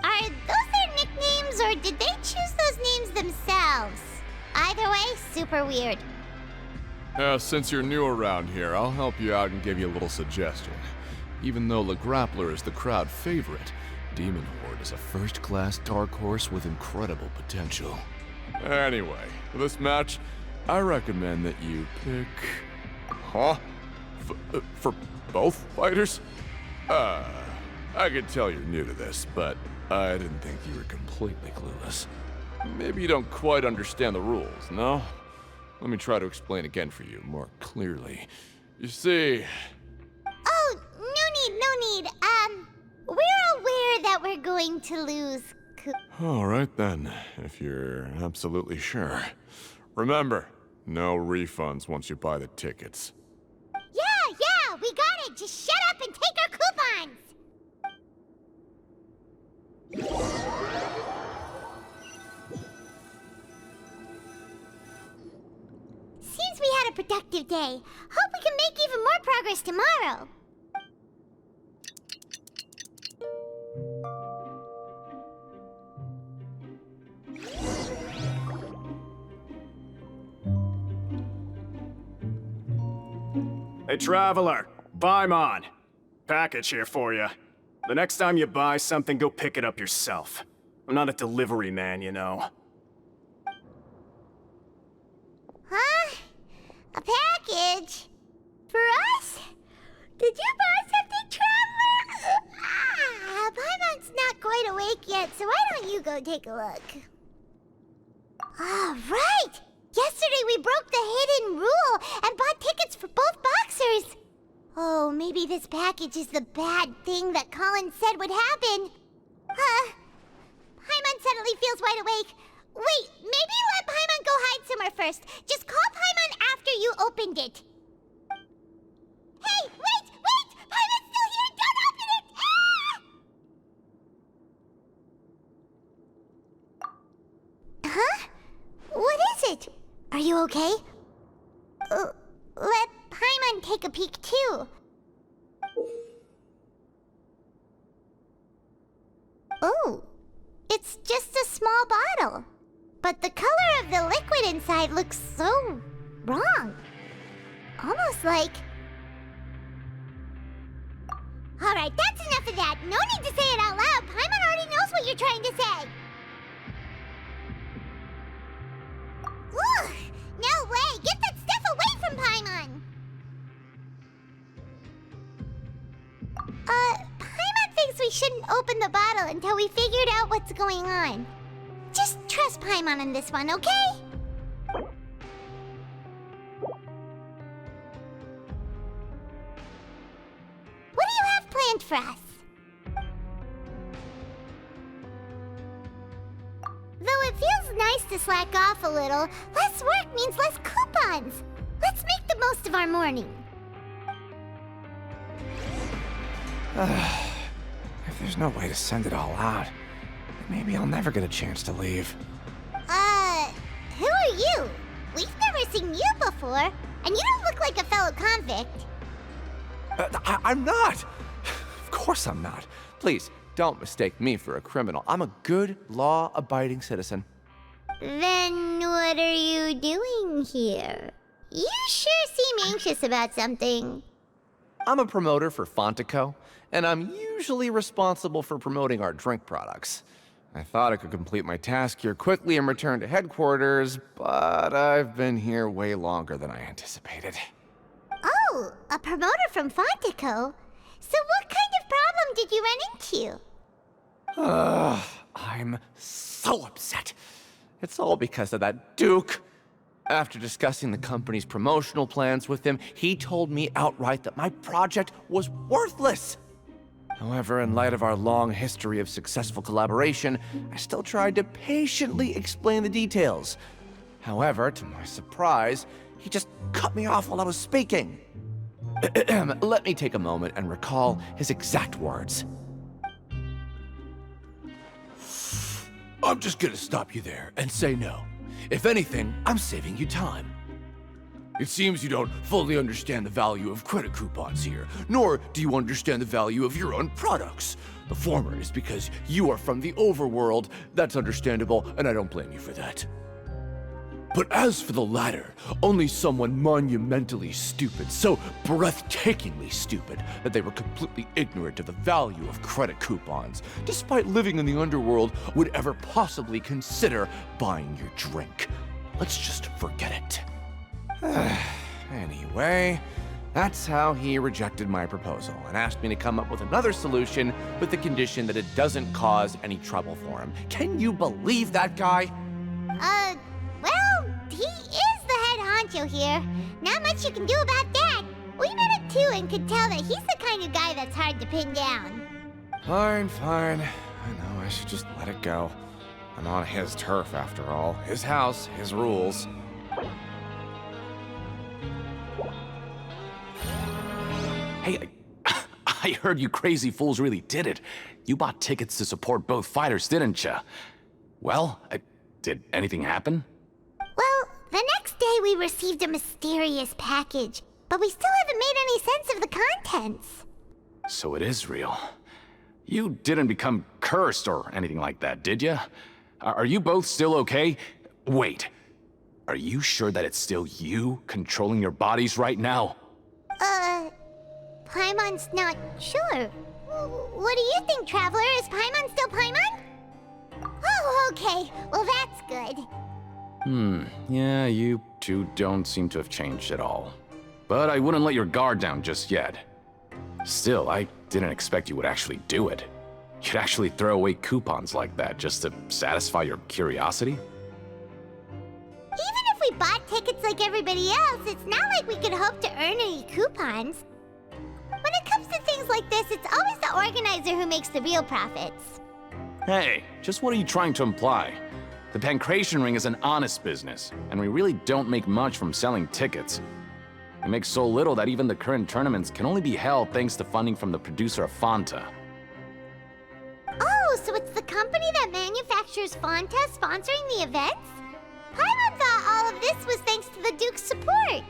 Are those their nicknames, or did they choose those names themselves? Either way, super weird. Since you're new around here, I'll help you out and give you a little suggestion. Even though Le Grappler is the crowd favorite, Demon Horde is a first-class dark horse with incredible potential. Anyway, for this match, I recommend that you pick... Huh? For both fighters? I can tell you're new to this, but I didn't think you were completely clueless. Maybe you don't quite understand the rules, no? Let me try to explain again for you more clearly. You see... Oh, no need. We're aware that we're going to lose. All right then, if you're absolutely sure. Remember, no refunds once you buy the tickets. Yeah, we got it. Just shut up and take our coupons. Seems we had a productive day. Hope we can make even more progress tomorrow. Hey, Traveler, Paimon. Package here for you. The next time you buy something, go pick it up yourself. I'm not a delivery man, you know. Huh? A package? For us? Did you buy something, Traveler? Paimon's not quite awake yet, so why don't you go take a look? Ah, right! Yesterday we broke the hidden rule and bought tickets for both boxers. Oh, maybe this package is the bad thing that Colin said would happen. Paimon suddenly feels wide awake. Wait, maybe let Paimon go hide somewhere first. Just call Paimon after you opened it. Hey, wait! Paimon's still here! Don't open it! Ah! Huh? What is it? Are you okay? Let Paimon take a peek too. Oh, it's just a small bottle. But the color of the liquid inside looks so wrong. Almost like... Alright, that's enough of that. No need to say it out loud. Paimon already knows what you're trying to say. Ugh! No way! Get that stuff away from Paimon! Paimon thinks we shouldn't open the bottle until we figured out what's going on. Just trust Paimon on this one, okay? What do you have planned for us? Though it feels nice to slack off a little, less work means less coupons. Let's make the most of our morning. If there's no way to send it all out, maybe I'll never get a chance to leave. Who are you? We've never seen you before, and you don't look like a fellow convict. I'm not! Of course I'm not. Please, don't mistake me for a criminal. I'm a good, law-abiding citizen. Then what are you doing here? You sure seem anxious about something. I'm a promoter for Fontico, and I'm usually responsible for promoting our drink products. I thought I could complete my task here quickly and return to headquarters, but I've been here way longer than I anticipated. Oh, a promoter from Fontico? So what kind of problem did you run into? I'm so upset. It's all because of that Duke. After discussing the company's promotional plans with him, he told me outright that my project was worthless. However, in light of our long history of successful collaboration, I still tried to patiently explain the details. However, to my surprise, he just cut me off while I was speaking. Let me take a moment and recall his exact words. I'm just gonna stop you there and say no. If anything, I'm saving you time. It seems you don't fully understand the value of credit coupons here, nor do you understand the value of your own products. The former is because you are from the overworld. That's understandable, and I don't blame you for that. But as for the latter, only someone monumentally stupid, so breathtakingly stupid that they were completely ignorant of the value of credit coupons, despite living in the underworld, would ever possibly consider buying your drink. Let's just forget it. Anyway, that's how he rejected my proposal and asked me to come up with another solution with the condition that it doesn't cause any trouble for him. Can you believe that guy? Well, he is the head honcho here. Not much you can do about that. We met him too and could tell that he's the kind of guy that's hard to pin down. Fine. I know, I should just let it go. I'm on his turf after all. His house, his rules. Hey, I heard you crazy fools really did it. You bought tickets to support both fighters, didn't ya? Well, did anything happen? Well, the next day we received a mysterious package, but we still haven't made any sense of the contents. So it is real. You didn't become cursed or anything like that, did ya? Are you both still okay? Wait, are you sure that it's still you controlling your bodies right now? Paimon's not sure. What do you think, Traveler? Is Paimon still Paimon? Oh, okay. Well, that's good. Yeah, you two don't seem to have changed at all. But I wouldn't let your guard down just yet. Still, I didn't expect you would actually do it. You'd actually throw away coupons like that just to satisfy your curiosity? Even if we bought tickets like everybody else, it's not like we could hope to earn any coupons. When it comes to things like this, it's always the organizer who makes the real profits. Hey, just what are you trying to imply? The Pancration Ring is an honest business, and we really don't make much from selling tickets. We make so little that even the current tournaments can only be held thanks to funding from the producer of Fanta. Oh, so it's the company that manufactures Fanta sponsoring the events? Paimon thought all of this was thanks to the Duke's support.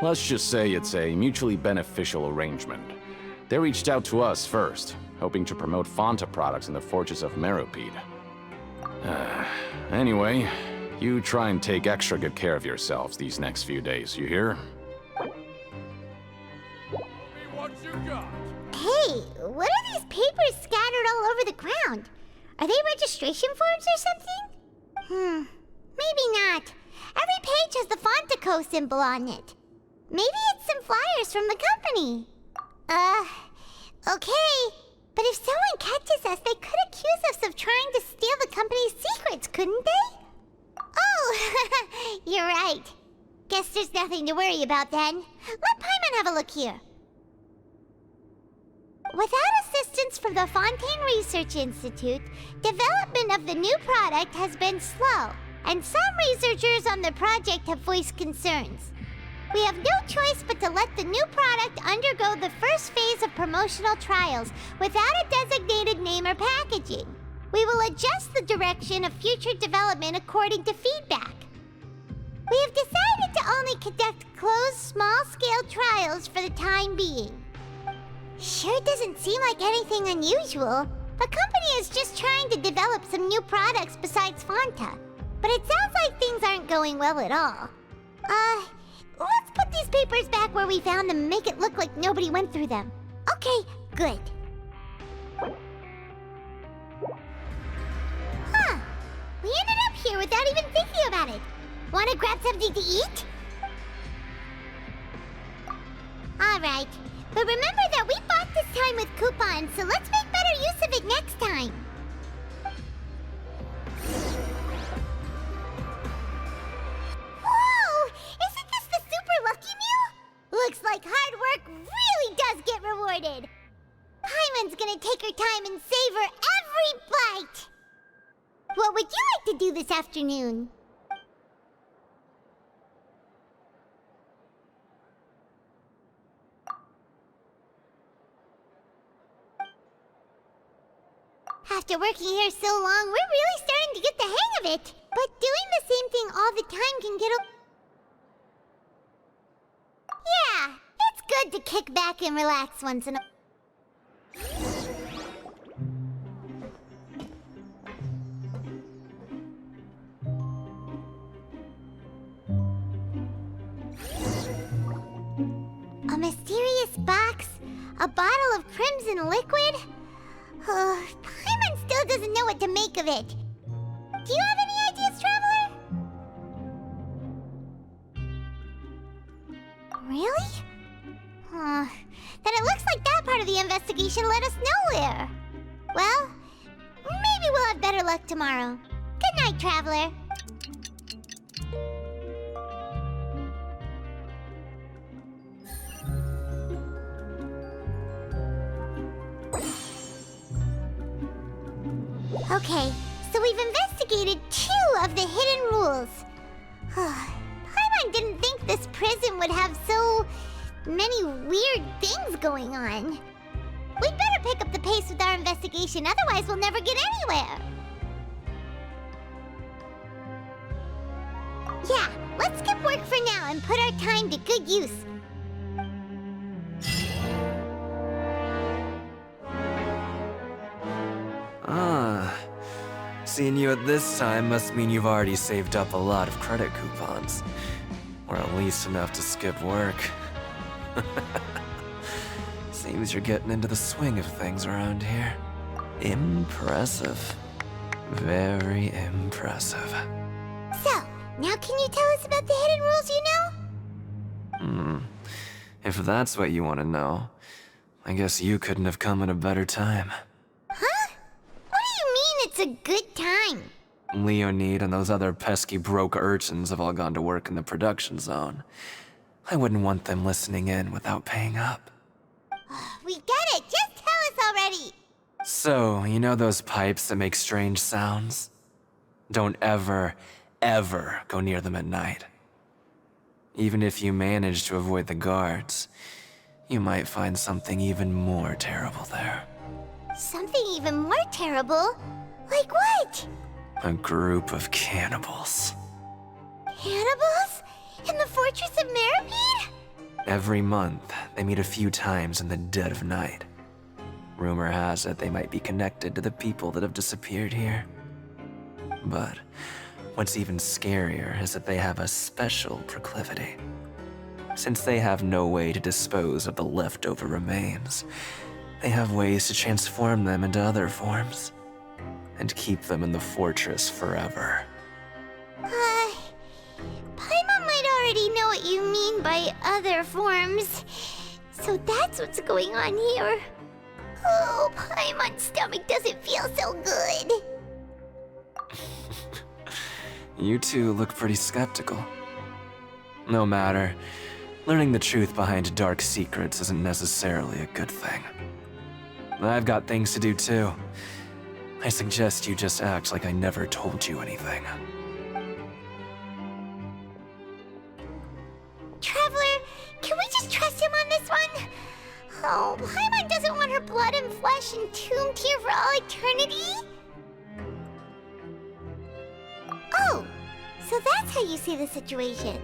Let's just say it's a mutually beneficial arrangement. They reached out to us first, hoping to promote Fanta products in the Fortress of Meropide. Anyway, you try and take extra good care of yourselves these next few days, you hear? Hey, what are these papers scattered all over the ground? Are they registration forms or something? Maybe not. Every page has the Fontaco symbol on it. Maybe it's some flyers from the company. Okay. But if someone catches us, they could accuse us of trying to steal the company's secrets, couldn't they? Oh, you're right. Guess there's nothing to worry about then. Let Paimon have a look here. Without assistance from the Fontaine Research Institute, development of the new product has been slow, and some researchers on the project have voiced concerns. We have no choice but to let the new product undergo the first phase of promotional trials without a designated name or packaging. We will adjust the direction of future development according to feedback. We have decided to only conduct closed, small-scale trials for the time being. Sure doesn't seem like anything unusual. The company is just trying to develop some new products besides Fanta. But it sounds like things aren't going well at all. Let's put these papers back where we found them and make it look like nobody went through them. Okay, good. We ended up here without even thinking about it. Wanna grab something to eat? Alright, but remember that we bought this time with coupons, so let's make better use of it next time. Whoa! What would you like to do this afternoon? After working here so long, we're really starting to get the hang of it. But doing the same thing all the time can get Yeah, it's good to kick back and relax once in a... A mysterious box? A bottle of crimson liquid? Paimon still doesn't know what to make of it. Do you have any ideas, Traveler? Really? Then it looks like that part of the investigation led us nowhere. Well, maybe we'll have better luck tomorrow. Good night, Traveler. Okay, so we've investigated 2 of the hidden rules. Paimon didn't think this prison would have so many weird things going on. We'd better pick up the pace with our investigation, otherwise we'll never get anywhere. Yeah, let's skip work for now and put our time to good use. Seeing you at this time must mean you've already saved up a lot of credit coupons. Or at least enough to skip work. Seems you're getting into the swing of things around here. Impressive. Very impressive. So, now can you tell us about the hidden rules you know? If that's what you want to know, I guess you couldn't have come at a better time. It's a good time. Leonid and those other pesky broke urchins have all gone to work in the production zone. I wouldn't want them listening in without paying up. We get it! Just tell us already! So, you know those pipes that make strange sounds? Don't ever, ever go near them at night. Even if you manage to avoid the guards, you might find something even more terrible there. Something even more terrible? Like what? A group of cannibals. Cannibals? In the Fortress of Meripede? Every month, they meet a few times in the dead of night. Rumor has it they might be connected to the people that have disappeared here. But what's even scarier is that they have a special proclivity. Since they have no way to dispose of the leftover remains, they have ways to transform them into other forms and keep them in the fortress forever. Paimon might already know what you mean by other forms. So that's what's going on here. Oh, Paimon's stomach doesn't feel so good. You two look pretty skeptical. No matter, learning the truth behind dark secrets isn't necessarily a good thing. I've got things to do too. I suggest you just act like I never told you anything. Traveler, can we just trust him on this one? Oh, Paimon doesn't want her blood and flesh entombed here for all eternity? Oh, so that's how you see the situation.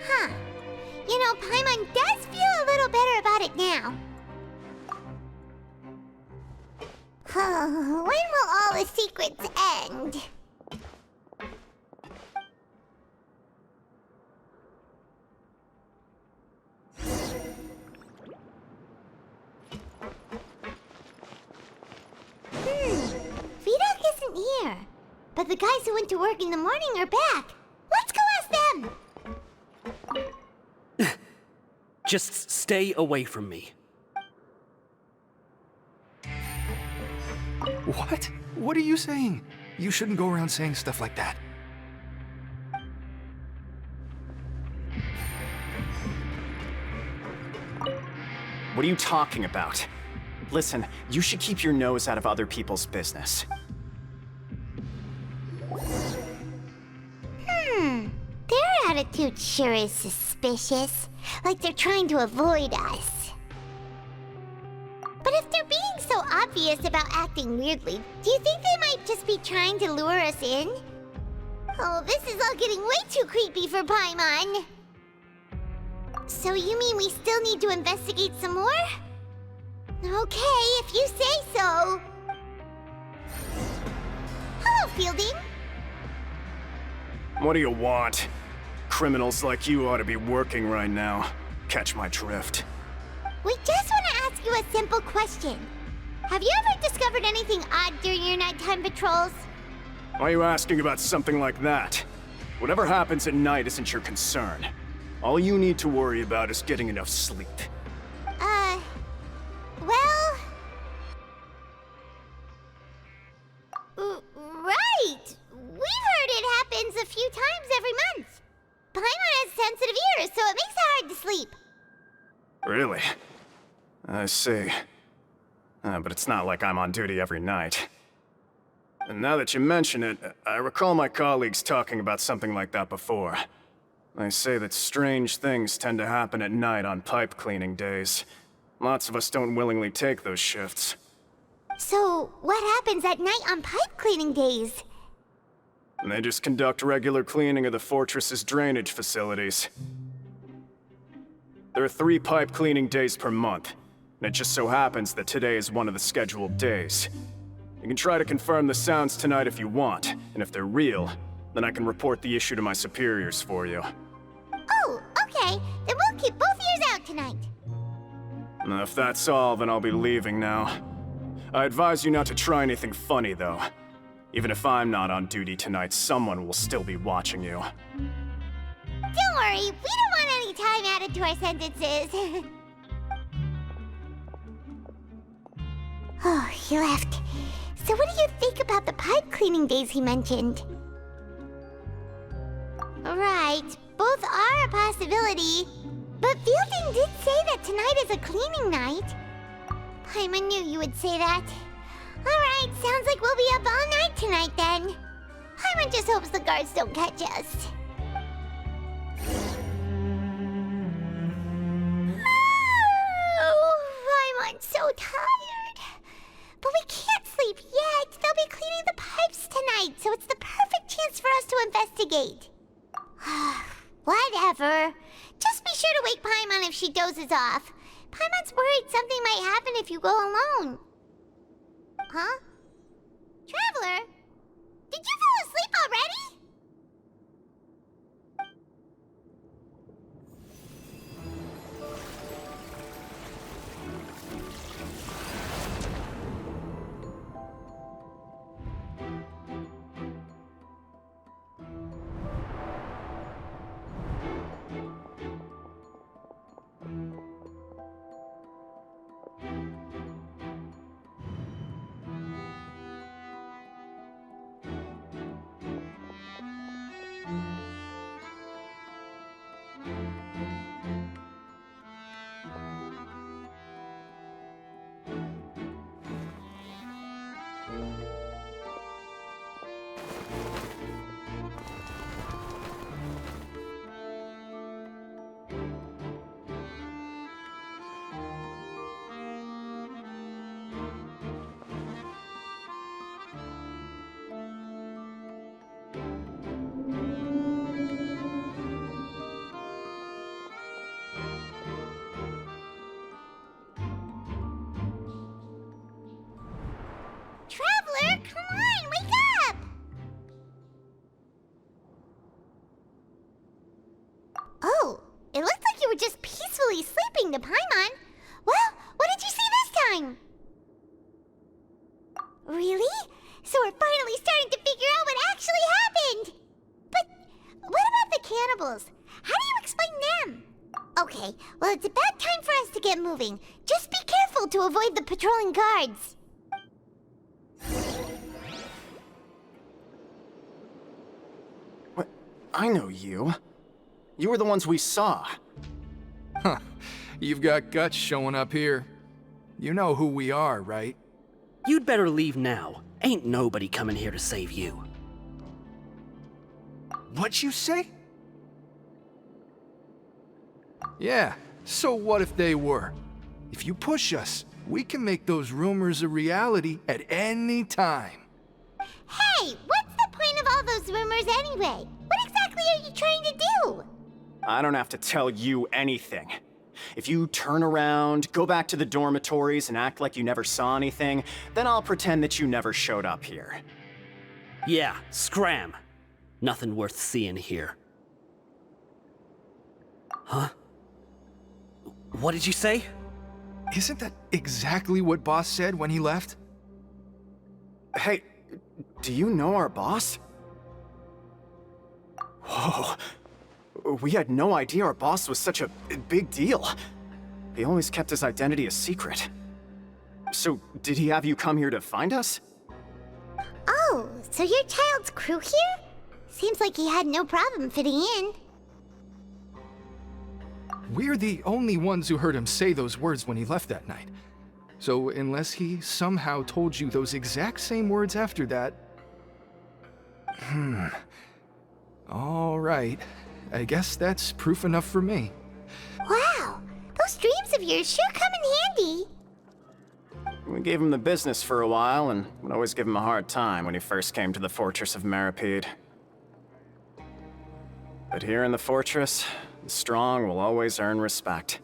Huh. You know, Paimon does feel a little better about it now. When will all the secrets end? Vidok isn't here. But the guys who went to work in the morning are back. Let's go ask them! Just stay away from me. What? What are you saying? You shouldn't go around saying stuff like that. What are you talking about? Listen, you should keep your nose out of other people's business. Their attitude sure is suspicious. Like they're trying to avoid us. But if they're being so obvious about acting weirdly, do you think they might just be trying to lure us in? Oh, this is all getting way too creepy for Paimon. So you mean we still need to investigate some more? Okay, if you say so. Hello, Fielding. What do you want? Criminals like you ought to be working right now. Catch my drift. We just want to ask you a simple question. Have you ever discovered anything odd during your nighttime patrols? Why are you asking about something like that? Whatever happens at night isn't your concern. All you need to worry about is getting enough sleep. Well... right! We've heard it happens a few times every month. Paimon has sensitive ears, so it makes it hard to sleep. Really? I see. But it's not like I'm on duty every night. And now that you mention it, I recall my colleagues talking about something like that before. They say that strange things tend to happen at night on pipe cleaning days. Lots of us don't willingly take those shifts. So, what happens at night on pipe cleaning days? They just conduct regular cleaning of the fortress's drainage facilities. There are 3 pipe cleaning days per month, and it just so happens that today is one of the scheduled days. You can try to confirm the sounds tonight if you want, and if they're real, then I can report the issue to my superiors for you. Oh, okay. Then we'll keep both ears out tonight. If that's all, then I'll be leaving now. I advise you not to try anything funny, though. Even if I'm not on duty tonight, someone will still be watching you. Don't worry, we don't want any time added to our sentences. Oh, he left. So what do you think about the pipe cleaning days he mentioned? Right, both are a possibility. But Fielding did say that tonight is a cleaning night. Paimon knew you would say that. Alright, sounds like we'll be up all night tonight then. Paimon just hopes the guards don't catch us. Oh, Paimon's so tired. But we can't sleep yet. They'll be cleaning the pipes tonight, so it's the perfect chance for us to investigate. Whatever. Just be sure to wake Paimon if she dozes off. Paimon's worried something might happen if you go alone. Huh? Traveler? Did you fall asleep already? Traveler, come on, wake up! Oh, it looked like you were just peacefully sleeping to Paimon. Well, what did you see this time? Really? So we're finally starting to figure out what actually happened! But what about the cannibals? How do you explain them? Okay, well it's about time for us to get moving. Just be careful to avoid the patrolling guards. What? I know you. You were the ones we saw. Huh. You've got guts showing up here. You know who we are, right? You'd better leave now. Ain't nobody coming here to save you. What'd you say? Yeah, so what if they were? If you push us, we can make those rumors a reality at any time. Hey, what's the point of all those rumors anyway? What exactly are you trying to do? I don't have to tell you anything. If you turn around, go back to the dormitories, and act like you never saw anything, then I'll pretend that you never showed up here. Yeah, scram. Nothing worth seeing here. Huh? What did you say? Isn't that exactly what Boss said when he left? Hey, do you know our boss? Whoa. We had no idea our boss was such a big deal. He always kept his identity a secret. So, did he have you come here to find us? Oh, so your child's crew here? Seems like he had no problem fitting in. We're the only ones who heard him say those words when he left that night. So unless he somehow told you those exact same words after that... All right. I guess that's proof enough for me. Wow, those dreams of yours sure come in handy. We gave him the business for a while, and would always give him a hard time when he first came to the Fortress of Meripede. But here in the fortress, the strong will always earn respect.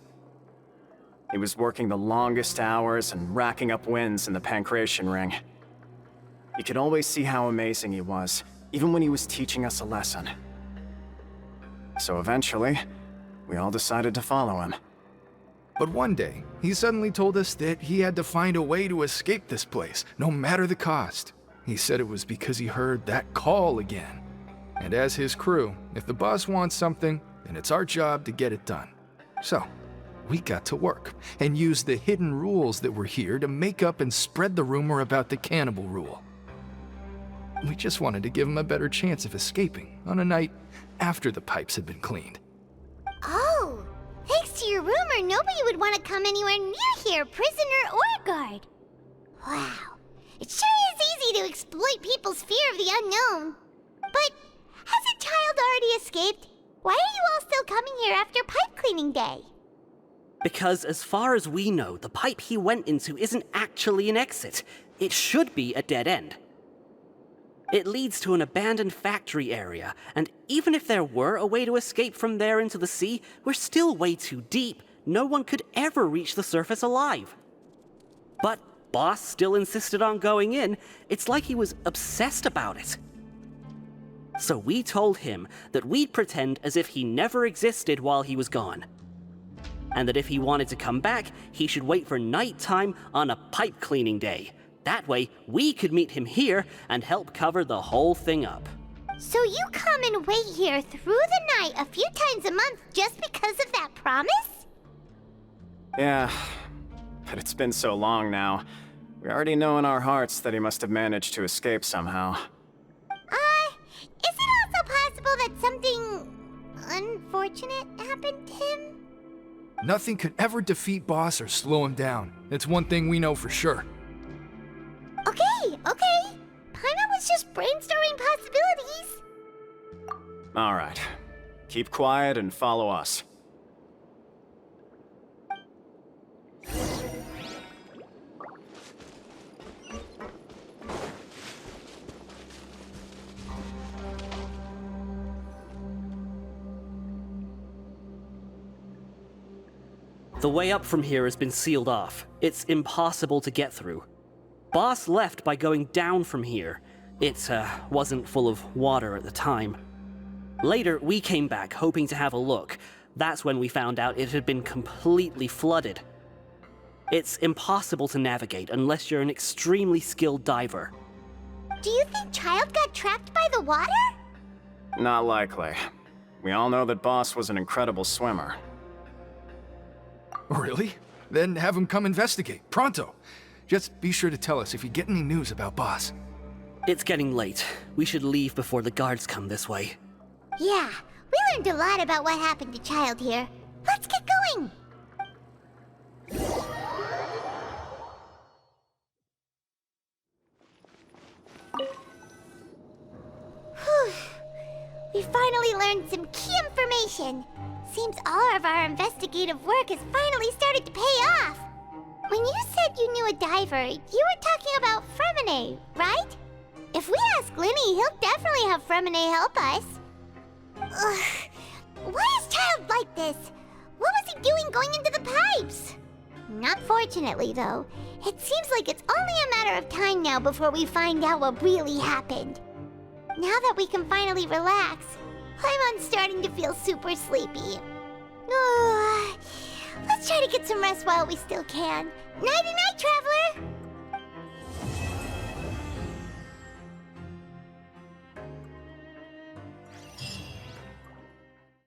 He was working the longest hours and racking up wins in the Pancration Ring. You could always see how amazing he was, even when he was teaching us a lesson. So eventually, we all decided to follow him. But one day, he suddenly told us that he had to find a way to escape this place, no matter the cost. He said it was because he heard that call again. And as his crew, if the boss wants something, then it's our job to get it done. So, we got to work, and used the hidden rules that were here to make up and spread the rumor about the cannibal rule. We just wanted to give him a better chance of escaping on a night after the pipes had been cleaned. Oh, thanks to your rumor, nobody would want to come anywhere near here, prisoner or guard. Wow, it sure is easy to exploit people's fear of the unknown. But has a child already escaped? Why are you all still coming here after pipe cleaning day? Because as far as we know, the pipe he went into isn't actually an exit. It should be a dead end. It leads to an abandoned factory area, and even if there were a way to escape from there into the sea, we're still way too deep. No one could ever reach the surface alive. But Boss still insisted on going in. It's like he was obsessed about it. So we told him that we'd pretend as if he never existed while he was gone. And that if he wanted to come back, he should wait for nighttime on a pipe cleaning day. That way, we could meet him here and help cover the whole thing up. So you come and wait here through the night a few times a month just because of that promise? Yeah, but it's been so long now. We already know in our hearts that he must have managed to escape somehow. Is it also possible that something unfortunate happened to him? Nothing could ever defeat Boss or slow him down. It's one thing we know for sure. Okay. Paimon was just brainstorming possibilities. Alright. Keep quiet and follow us. The way up from here has been sealed off. It's impossible to get through. Boss left by going down from here. It wasn't full of water at the time. Later, we came back hoping to have a look. That's when we found out it had been completely flooded. It's impossible to navigate unless you're an extremely skilled diver. Do you think Child got trapped by the water? Not likely. We all know that Boss was an incredible swimmer. Really? Then have him come investigate, pronto. Just be sure to tell us if you get any news about Boss. It's getting late. We should leave before the guards come this way. Yeah, we learned a lot about what happened to Child here. Let's get going! Whew. We finally learned some key information. Seems all of our investigative work has finally started to pay off. When you said you knew a diver, you were talking about Fremine, right? If we ask Linny, he'll definitely have Fremine help us. Ugh. Why is Child like this? What was he doing going into the pipes? Not fortunately, though. It seems like it's only a matter of time now before we find out what really happened. Now that we can finally relax, I'm starting to feel super sleepy. Let's try to get some rest while we still can. Nighty-night, Traveler!